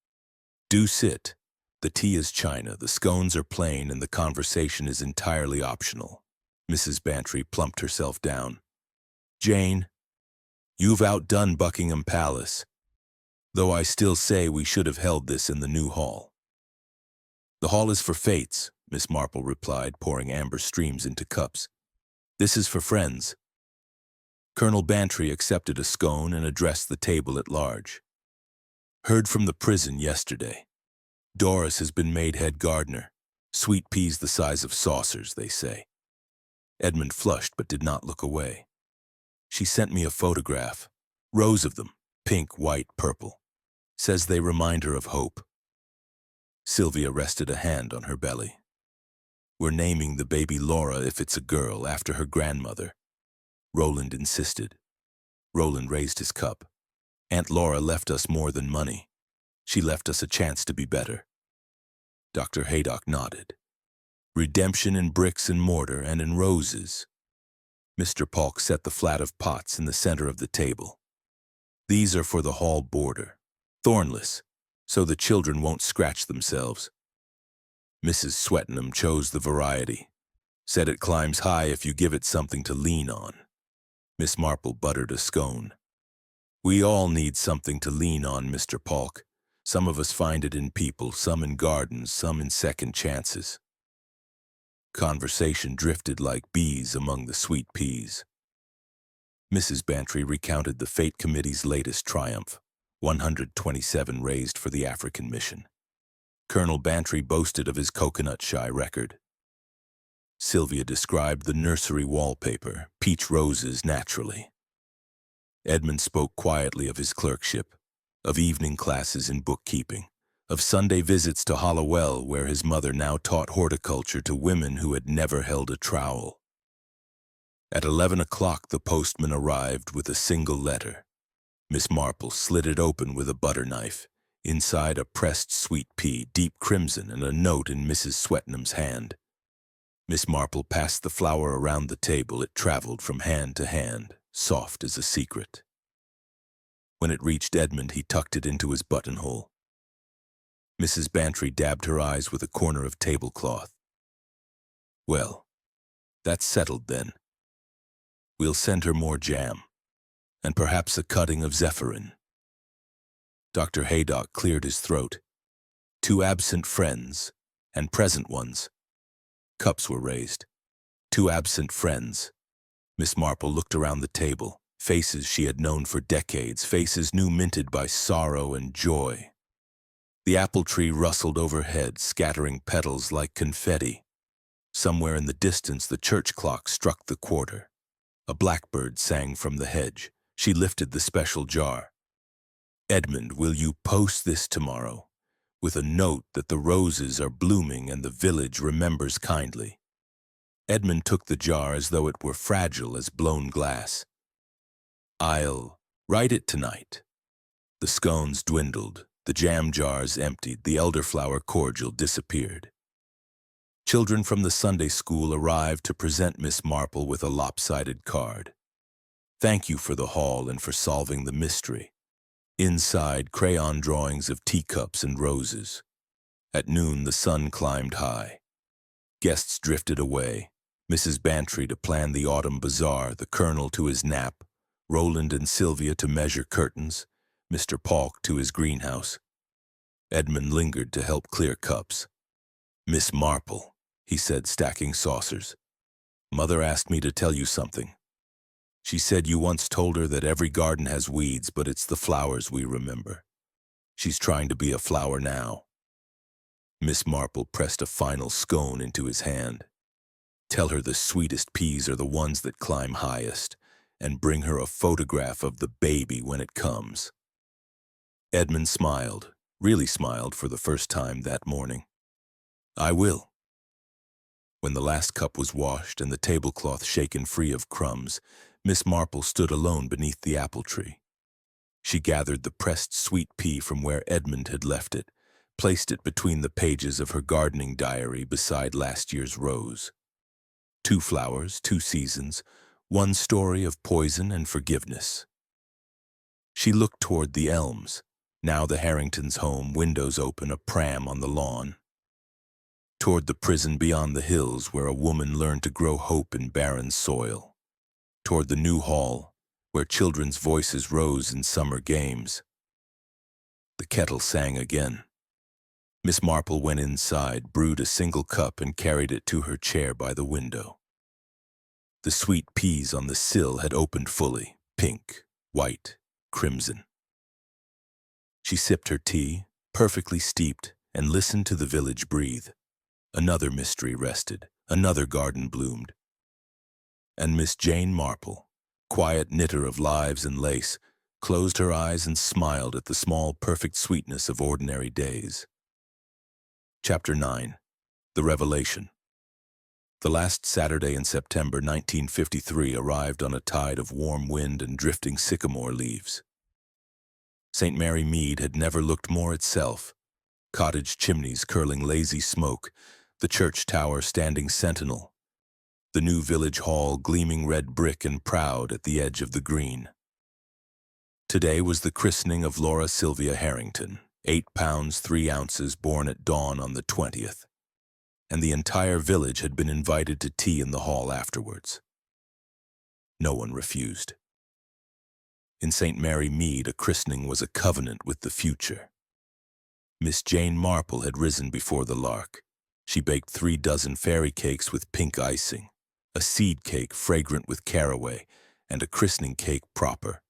S1: Do sit. The tea is china, the scones are plain, and the conversation is entirely optional. Mrs. Bantry plumped herself down. Jane, you've outdone Buckingham Palace, though I still say we should have held this in the new hall. The hall is for fates, Miss Marple replied, pouring amber streams into cups. This is for friends. Colonel Bantry accepted a scone and addressed the table at large. Heard from the prison yesterday. Doris has been made head gardener. Sweet peas the size of saucers, they say. Edmund flushed but did not look away. She sent me a photograph. Rows of them, pink, white, purple. Says they remind her of hope. Sylvia rested a hand on her belly. We're naming the baby Laura, if it's a girl, after her grandmother. Roland insisted. Roland raised his cup. Aunt Laura left us more than money. She left us a chance to be better. Dr. Haydock nodded. Redemption in bricks and mortar and in roses. Mr. Polk set the flat of pots in the center of the table. These are for the hall border, thornless, so the children won't scratch themselves. Mrs. Swettenham chose the variety. Said it climbs high if you give it something to lean on. Miss Marple buttered a scone. We all need something to lean on, Mr. Polk. Some of us find it in people, some in gardens, some in second chances. Conversation drifted like bees among the sweet peas. Mrs. Bantry recounted the Fate Committee's latest triumph, 127 raised for the African mission. Colonel Bantry boasted of his coconut shy record. Sylvia described the nursery wallpaper, peach roses naturally. Edmund spoke quietly of his clerkship, of evening classes in bookkeeping, of Sunday visits to Hollowell, where his mother now taught horticulture to women who had never held a trowel. At 11 o'clock, the postman arrived with a single letter. Miss Marple slit it open with a butter knife. Inside, a pressed sweet pea, deep crimson, and a note in Mrs. Swetnam's hand. Miss Marple passed the flower around the table. It traveled from hand to hand, soft as a secret. When it reached Edmund, he tucked it into his buttonhole. Mrs. Bantry dabbed her eyes with a corner of tablecloth. Well, that's settled then. We'll send her more jam, and perhaps a cutting of zephyrin. Dr. Haydock cleared his throat. 2 absent friends, and present ones. Cups were raised. 2 absent friends. Miss Marple looked around the table, faces she had known for decades, faces new minted by sorrow and joy. The apple tree rustled overhead, scattering petals like confetti. Somewhere in the distance, the church clock struck the quarter. A blackbird sang from the hedge. She lifted the special jar. Edmund, will you post this tomorrow, with a note that the roses are blooming and the village remembers kindly? Edmund took the jar as though it were fragile as blown glass. I'll write it tonight. The scones dwindled, the jam jars emptied, the elderflower cordial disappeared. Children from the Sunday school arrived to present Miss Marple with a lopsided card. Thank you for the haul and for solving the mystery. Inside, crayon drawings of teacups and roses. At noon, the sun climbed high. Guests drifted away. Mrs. Bantry to plan the autumn bazaar, the Colonel to his nap, Roland and Sylvia to measure curtains, Mr. Polk to his greenhouse. Edmund lingered to help clear cups. Miss Marple, he said, stacking saucers. Mother asked me to tell you something. She said you once told her that every garden has weeds, but it's the flowers we remember. She's trying to be a flower now. Miss Marple pressed a final scone into his hand. Tell her the sweetest peas are the ones that climb highest, and bring her a photograph of the baby when it comes. Edmund smiled, really smiled for the first time that morning. I will. When the last cup was washed and the tablecloth shaken free of crumbs, Miss Marple stood alone beneath the apple tree. She gathered the pressed sweet pea from where Edmund had left it, placed it between the pages of her gardening diary beside last year's rose. 2 flowers, 2 seasons, 1 story of poison and forgiveness. She looked toward the elms, now the Harringtons' home, windows open, a pram on the lawn. Toward the prison beyond the hills where a woman learned to grow hope in barren soil. Toward the new hall, where children's voices rose in summer games. The kettle sang again. Miss Marple went inside, brewed a single cup, and carried it to her chair by the window. The sweet peas on the sill had opened fully, pink, white, crimson. She sipped her tea, perfectly steeped, and listened to the village breathe. Another mystery rested, another garden bloomed. And Miss Jane Marple, quiet knitter of lives and lace, closed her eyes and smiled at the small, perfect sweetness of ordinary days. Chapter 9. The Revelation. The last Saturday in September 1953 arrived on a tide of warm wind and drifting sycamore leaves. St. Mary Mead had never looked more itself. Cottage chimneys curling lazy smoke, the church tower standing sentinel, the new village hall gleaming red brick and proud at the edge of the green. Today was the christening of Laura Sylvia Harrington, 8 pounds 3 ounces, born at dawn on the 20th, and the entire village had been invited to tea in the hall afterwards. No one refused. In St. Mary Mead, a christening was a covenant with the future. Miss Jane Marple had risen before the lark. She baked 3 dozen fairy cakes with pink icing, a seed cake fragrant with caraway, and a christening cake proper,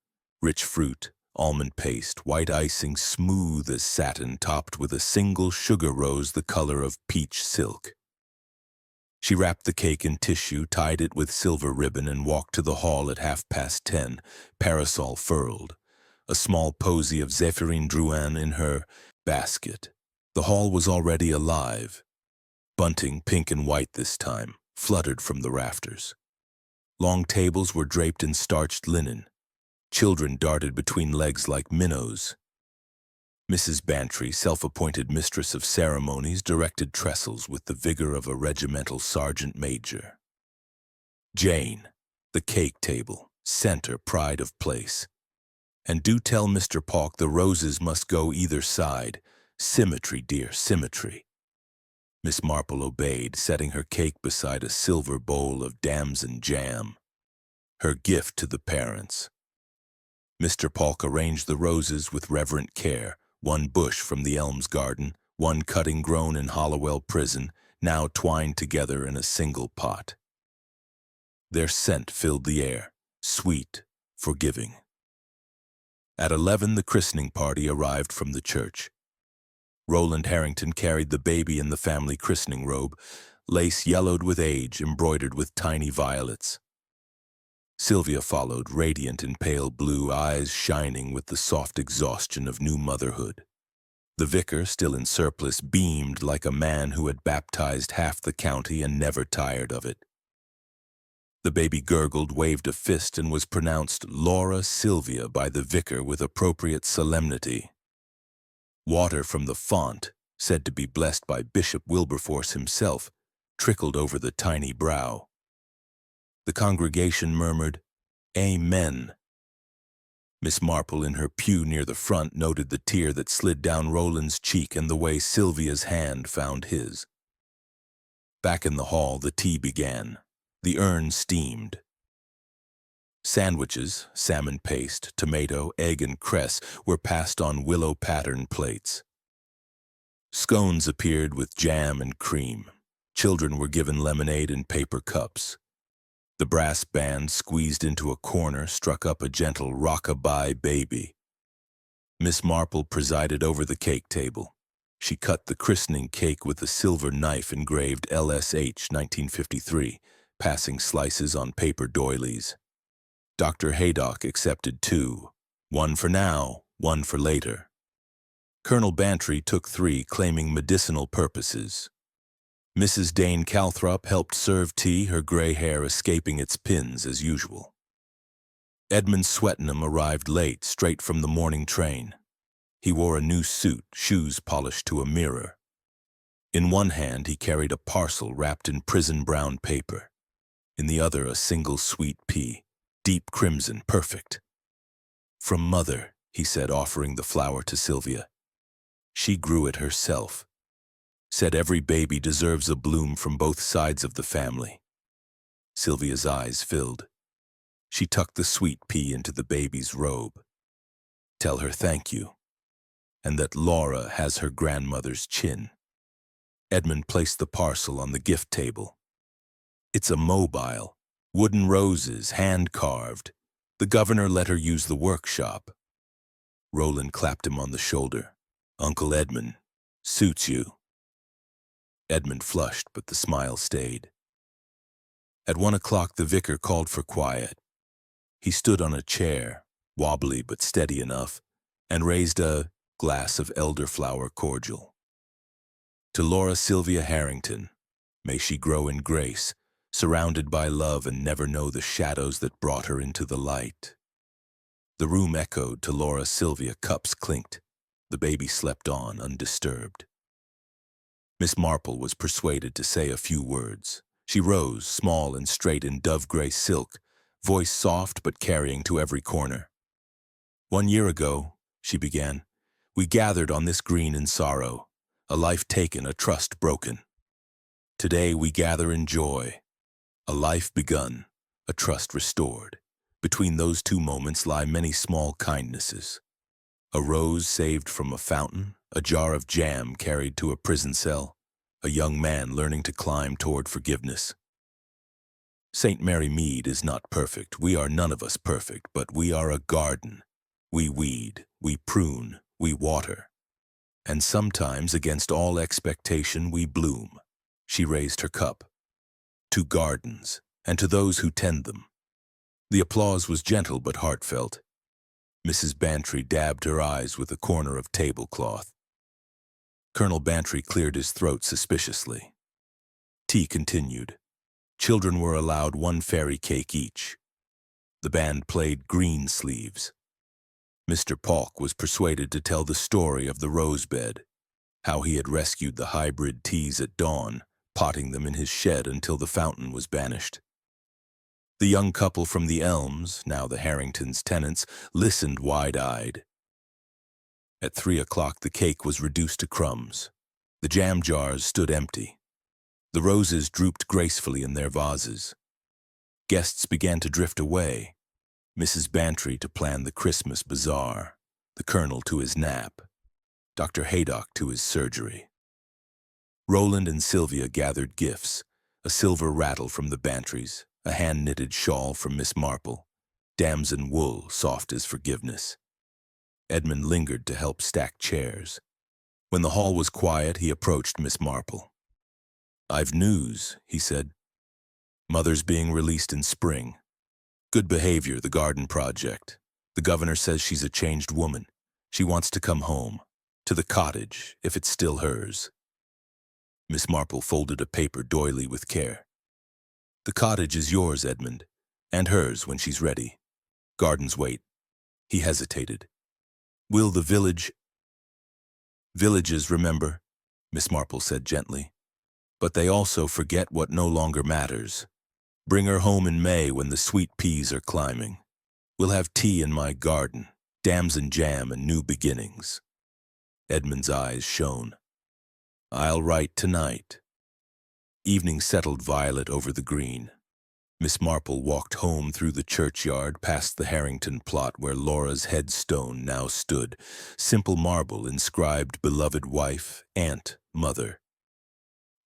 S1: rich fruit, almond paste, white icing smooth as satin topped with a single sugar rose the color of peach silk. She wrapped the cake in tissue, tied it with silver ribbon, and walked to the hall at 10:30, parasol furled, a small posy of Zéphirine Drouin in her basket. The hall was already alive. Bunting, pink and white this time, fluttered from the rafters. Long tables were draped in starched linen. Children darted between legs like minnows. Mrs. Bantry, self-appointed mistress of ceremonies, directed trestles with the vigor of a regimental sergeant major. Jane, the cake table, center pride of place. And do tell Mr. Pauk the roses must go either side. Symmetry, dear, symmetry. Miss Marple obeyed, setting her cake beside a silver bowl of damson jam, her gift to the parents. Mr. Pauk arranged the roses with reverent care, one bush from the Elms garden, one cutting grown in Hollowell prison, now twined together in a single pot. Their scent filled the air, sweet, forgiving. At 11, the christening party arrived from the church. Roland Harrington carried the baby in the family christening robe, lace yellowed with age, embroidered with tiny violets. Sylvia followed, radiant in pale blue, eyes shining with the soft exhaustion of new motherhood. The vicar, still in surplice, beamed like a man who had baptized half the county and never tired of it. The baby gurgled, waved a fist, and was pronounced Laura Sylvia by the vicar with appropriate solemnity. Water from the font, said to be blessed by Bishop Wilberforce himself, trickled over the tiny brow. The congregation murmured, "Amen." Miss Marple, in her pew near the front, noted the tear that slid down Roland's cheek and the way Sylvia's hand found his. Back in the hall, the tea began. The urn steamed. Sandwiches, salmon paste, tomato, egg, and cress were passed on willow pattern plates. Scones appeared with jam and cream. Children were given lemonade in paper cups. The brass band, squeezed into a corner, struck up a gentle rock-a-bye baby. Miss Marple presided over the cake table. She cut the christening cake with a silver knife engraved LSH 1953, passing slices on paper doilies. Dr. Haydock accepted 2, one for now, one for later. Colonel Bantry took 3, claiming medicinal purposes. Mrs. Dane Calthrop helped serve tea, her gray hair escaping its pins as usual. Edmund Swettenham arrived late, straight from the morning train. He wore a new suit, shoes polished to a mirror. In one hand he carried a parcel wrapped in prison-brown paper. In the other a single sweet pea, deep crimson, perfect. "From Mother," he said, offering the flower to Sylvia. She grew it herself. Said every baby deserves a bloom from both sides of the family. Sylvia's eyes filled. She tucked the sweet pea into the baby's robe. "Tell her thank you, and that Laura has her grandmother's chin." Edmund placed the parcel on the gift table. "It's a mobile, wooden roses, hand-carved. The governor let her use the workshop." Roland clapped him on the shoulder. "Uncle Edmund, suits you." Edmund flushed, but the smile stayed. At 1 o'clock, the vicar called for quiet. He stood on a chair, wobbly but steady enough, and raised a glass of elderflower cordial. "To Laura Sylvia Harrington, may she grow in grace, surrounded by love and never know the shadows that brought her into the light." The room echoed to Laura Sylvia, cups clinked. The baby slept on, undisturbed. Miss Marple was persuaded to say a few words. She rose, small and straight in dove-gray silk, voice soft but carrying to every corner. "1 year ago," she began, "we gathered on this green in sorrow, a life taken, a trust broken. Today we gather in joy, a life begun, a trust restored. Between those 2 moments lie many small kindnesses. A rose saved from a fountain, a jar of jam carried to a prison cell, a young man learning to climb toward forgiveness. St. Mary Mead is not perfect. We are none of us perfect, but we are a garden. We weed, we prune, we water. And sometimes, against all expectation, we bloom. She raised her cup. To gardens, and to those who tend them. The applause was gentle but heartfelt. Mrs. Bantry dabbed her eyes with a corner of tablecloth. Colonel Bantry cleared his throat suspiciously. Tea continued. Children were allowed one fairy cake each. The band played Green Sleeves. Mr. Polk was persuaded to tell the story of the rose bed, how he had rescued the hybrid teas at dawn, potting them in his shed until the fountain was banished. The young couple from the Elms, now the Harringtons' tenants, listened wide-eyed. At 3 o'clock the cake was reduced to crumbs. The jam jars stood empty. The roses drooped gracefully in their vases. Guests began to drift away. Mrs. Bantry to plan the Christmas bazaar, the Colonel to his nap, Dr. Haydock to his surgery. Roland and Sylvia gathered gifts, a silver rattle from the Bantrys, a hand-knitted shawl from Miss Marple, damson wool soft as forgiveness. Edmund lingered to help stack chairs. When the hall was quiet, he approached Miss Marple. "I've news," he said. "Mother's being released in spring. Good behavior, the garden project. The governor says she's a changed woman. She wants to come home, to the cottage, if it's still hers." Miss Marple folded a paper doily with care. "The cottage is yours, Edmund, and hers when she's ready. Gardens wait." He hesitated. "Will the village—" "Villages remember," Miss Marple said gently. "But they also forget what no longer matters. Bring her home in May when the sweet peas are climbing. We'll have tea in my garden, damson jam and new beginnings." Edmund's eyes shone. "I'll write tonight." Evening settled violet over the green. Miss Marple walked home through the churchyard past the Harrington plot where Laura's headstone now stood, simple marble inscribed beloved wife, aunt, mother.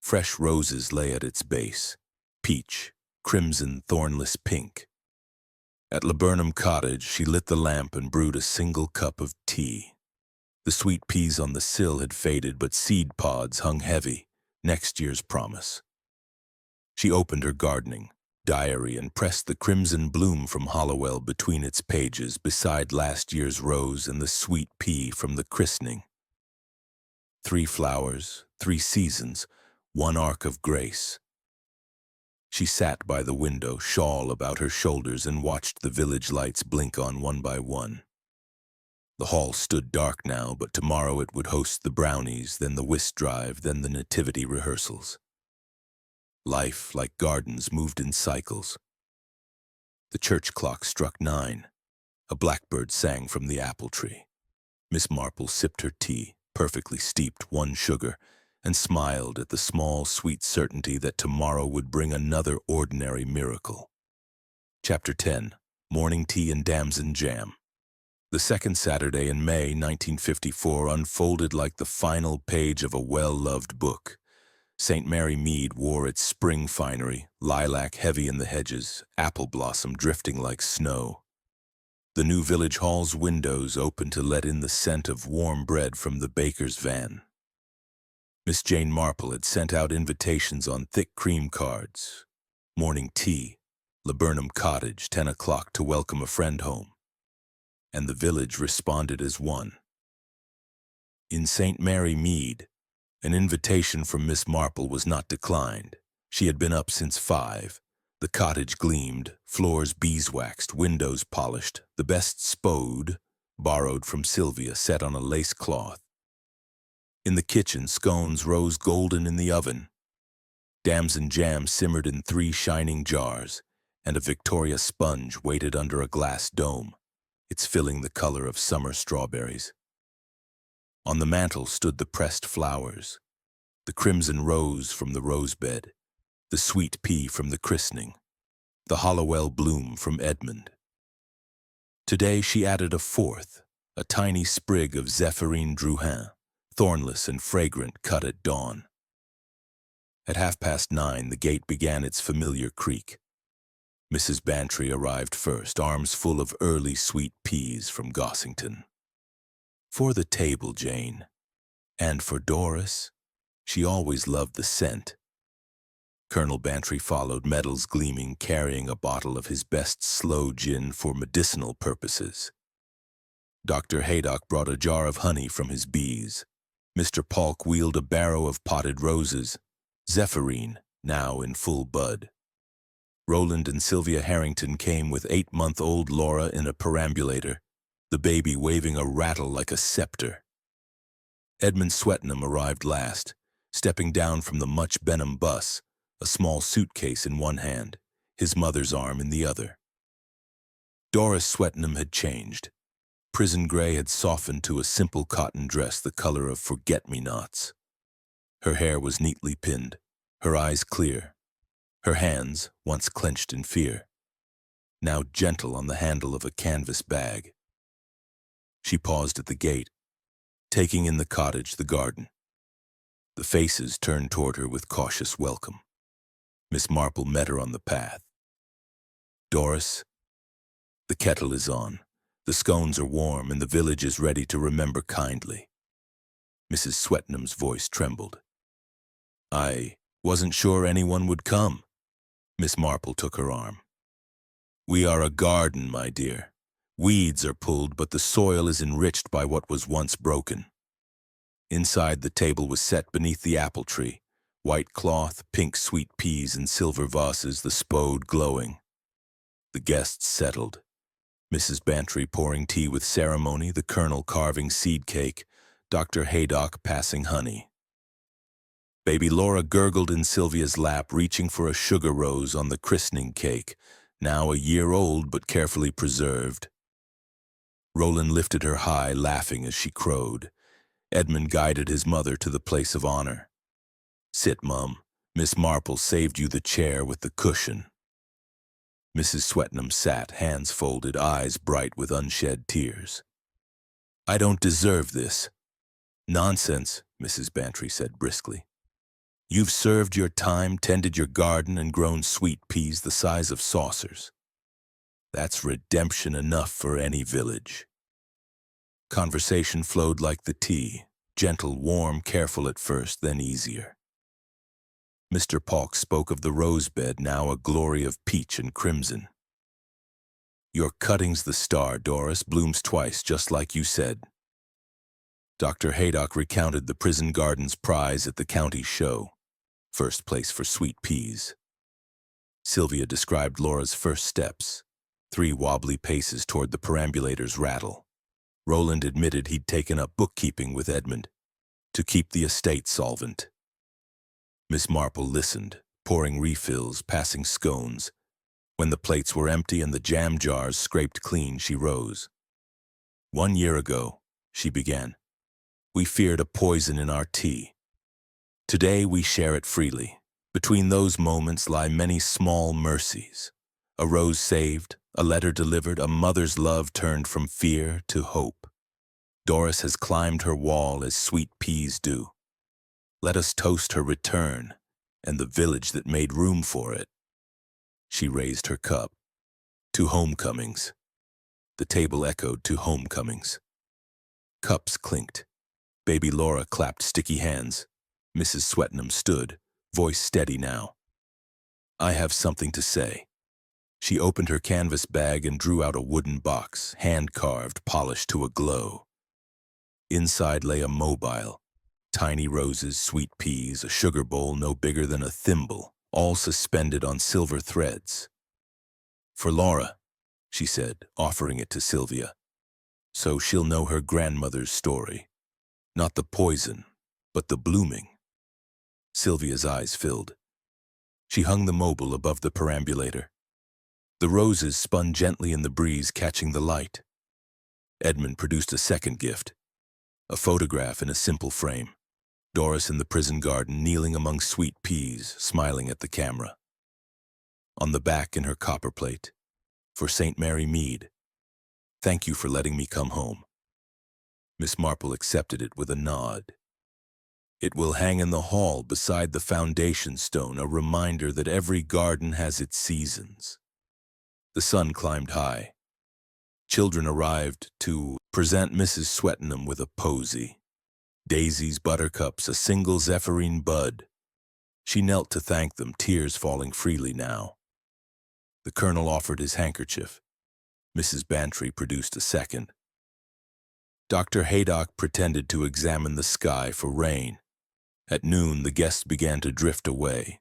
S1: Fresh roses lay at its base, peach, crimson, thornless pink. At Laburnum Cottage, she lit the lamp and brewed a single cup of tea. The sweet peas on the sill had faded, but seed pods hung heavy, next year's promise. She opened her gardening diary and pressed the crimson bloom from Hollowell between its pages beside last year's rose and the sweet pea from the christening. 3 flowers, 3 seasons, 1 arc of grace. She sat by the window, shawl about her shoulders, and watched the village lights blink on one by one. The hall stood dark now, but tomorrow it would host the brownies, then the whist drive, then the nativity rehearsals. Life, like gardens, moved in cycles. The church clock struck 9. A blackbird sang from the apple tree. Miss Marple sipped her tea, perfectly steeped, 1 sugar, and smiled at the small, sweet certainty that tomorrow would bring another ordinary miracle. Chapter 10. Morning Tea and Damson Jam. The second Saturday in May 1954 unfolded like the final page of a well-loved book. St. Mary Mead wore its spring finery, lilac heavy in the hedges, apple blossom drifting like snow. The new village hall's windows opened to let in the scent of warm bread from the baker's van. Miss Jane Marple had sent out invitations on thick cream cards. Morning tea, Laburnum Cottage, 10 o'clock to welcome a friend home. And the village responded as one. In St. Mary Mead, an invitation from Miss Marple was not declined. She had been up since 5. The cottage gleamed, floors beeswaxed, windows polished, the best spode, borrowed from Sylvia, set on a lace cloth. In the kitchen, scones rose golden in the oven. Damson jam simmered in 3 shining jars, and a Victoria sponge waited under a glass dome, its filling the color of summer strawberries. On the mantel stood the pressed flowers, the crimson rose from the rosebed, the sweet pea from the christening, the Hollowell bloom from Edmund. Today she added a 4th, a tiny sprig of Zéphirine Drouhin, thornless and fragrant, cut at dawn. At 9:30, the gate began its familiar creak. Mrs. Bantry arrived first, arms full of early sweet peas from Gossington. "For the table, Jane. And for Doris. She always loved the scent." Colonel Bantry followed, medals gleaming, carrying a bottle of his best sloe gin for medicinal purposes. Dr. Haydock brought a jar of honey from his bees. Mr. Polk wheeled a barrow of potted roses, Zephyrine, now in full bud. Roland and Sylvia Harrington came with 8-month-old Laura in a perambulator, the baby waving a rattle like a scepter. Edmund Swetnam arrived last, stepping down from the Much Benham bus, a small suitcase in one hand, his mother's arm in the other. Doris Swetnam had changed. Prison gray had softened to a simple cotton dress the color of forget-me-nots. Her hair was neatly pinned, her eyes clear, her hands, once clenched in fear, now gentle on the handle of a canvas bag. She paused at the gate, taking in the cottage, the garden. The faces turned toward her with cautious welcome. Miss Marple met her on the path. "Doris, the kettle is on, the scones are warm, and the village is ready to remember kindly." Mrs. Swetnam's voice trembled. "I wasn't sure anyone would come." Miss Marple took her arm. "We are a garden, my dear. Weeds are pulled, but the soil is enriched by what was once broken." Inside, the table was set beneath the apple tree, white cloth, pink sweet peas in silver vases, the spode glowing. The guests settled. Mrs. Bantry pouring tea with ceremony, the colonel carving seed cake, Dr. Haydock passing honey. Baby Laura gurgled in Sylvia's lap, reaching for a sugar rose on the christening cake, now a year old but carefully preserved. Roland lifted her high, laughing as she crowed. Edmund guided his mother to the place of honor. "Sit, Mum. Miss Marple saved you the chair with the cushion." Mrs. Swetnam sat, hands folded, eyes bright with unshed tears. "I don't deserve this." "Nonsense," Mrs. Bantry said briskly. "You've served your time, tended your garden, and grown sweet peas the size of saucers. That's redemption enough for any village." Conversation flowed like the tea, gentle, warm, careful at first, then easier. Mr. Polk spoke of the rose bed, now a glory of peach and crimson. "Your cutting's the star, Doris, blooms twice, just like you said." Dr. Haydock recounted the prison garden's prize at the county show, first place for sweet peas. Sylvia described Laura's first steps, 3 wobbly paces toward the perambulator's rattle. Roland admitted he'd taken up bookkeeping with Edmund to keep the estate solvent. Miss Marple listened, pouring refills, passing scones. When the plates were empty and the jam jars scraped clean, she rose. "1 year ago," she began, "we feared a poison in our tea. Today we share it freely. Between those moments lie many small mercies. A rose saved, a letter delivered, a mother's love turned from fear to hope. Doris has climbed her wall as sweet peas do. Let us toast her return and the village that made room for it." She raised her cup. "To homecomings." The table echoed to homecomings. Cups clinked. Baby Laura clapped sticky hands. Mrs. Swetnam stood, voice steady now. "I have something to say." She opened her canvas bag and drew out a wooden box, hand-carved, polished to a glow. Inside lay a mobile. Tiny roses, sweet peas, a sugar bowl no bigger than a thimble, all suspended on silver threads. "For Laura," she said, offering it to Sylvia, "so she'll know her grandmother's story. Not the poison, but the blooming." Sylvia's eyes filled. She hung the mobile above the perambulator. The roses spun gently in the breeze, catching the light. Edmund produced a second gift, a photograph in a simple frame. Doris in the prison garden, kneeling among sweet peas, smiling at the camera. On the back in her copper plate, "For St. Mary Mead. Thank you for letting me come home." Miss Marple accepted it with a nod. It will hang in the hall beside the foundation stone, a reminder that every garden has its seasons. The sun climbed high. Children arrived to present Mrs. Swettenham with a posy. Daisies, buttercups, a single zephyrine bud. She knelt to thank them, tears falling freely now. The colonel offered his handkerchief. Mrs. Bantry produced a second. Dr. Haydock pretended to examine the sky for rain. At noon, the guests began to drift away.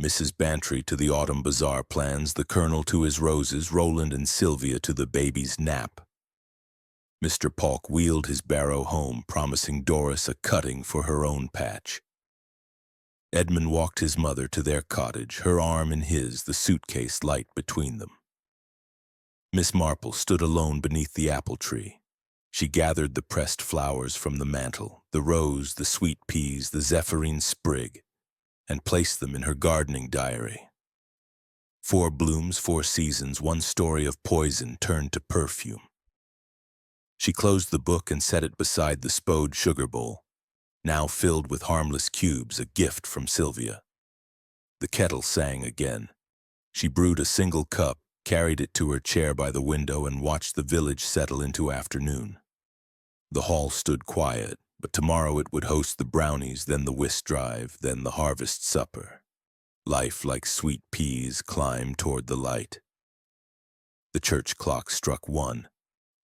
S1: Mrs. Bantry to the autumn bazaar plans, the colonel to his roses, Roland and Sylvia to the baby's nap. Mr. Polk wheeled his barrow home, promising Doris a cutting for her own patch. Edmund walked his mother to their cottage, her arm in his, the suitcase light between them. Miss Marple stood alone beneath the apple tree. She gathered the pressed flowers from the mantel, the rose, the sweet peas, the zephyrine sprig, and placed them in her gardening diary. 4 blooms, 4 seasons, 1 story of poison turned to perfume. She closed the book and set it beside the spode sugar bowl, now filled with harmless cubes, a gift from Sylvia. The kettle sang again. She brewed a single cup, carried it to her chair by the window, and watched the village settle into afternoon. The hall stood quiet, but tomorrow it would host the brownies, then the whist drive, then the harvest supper. Life, like sweet peas, climbed toward the light. The church clock struck 1.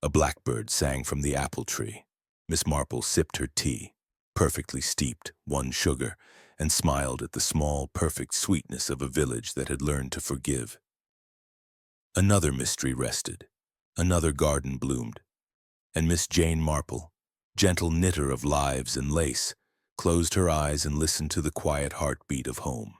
S1: A blackbird sang from the apple tree. Miss Marple sipped her tea, perfectly steeped, 1 sugar, and smiled at the small, perfect sweetness of a village that had learned to forgive. Another mystery rested, another garden bloomed, and Miss Jane Marple, gentle knitter of lives and lace, closed her eyes and listened to the quiet heartbeat of home.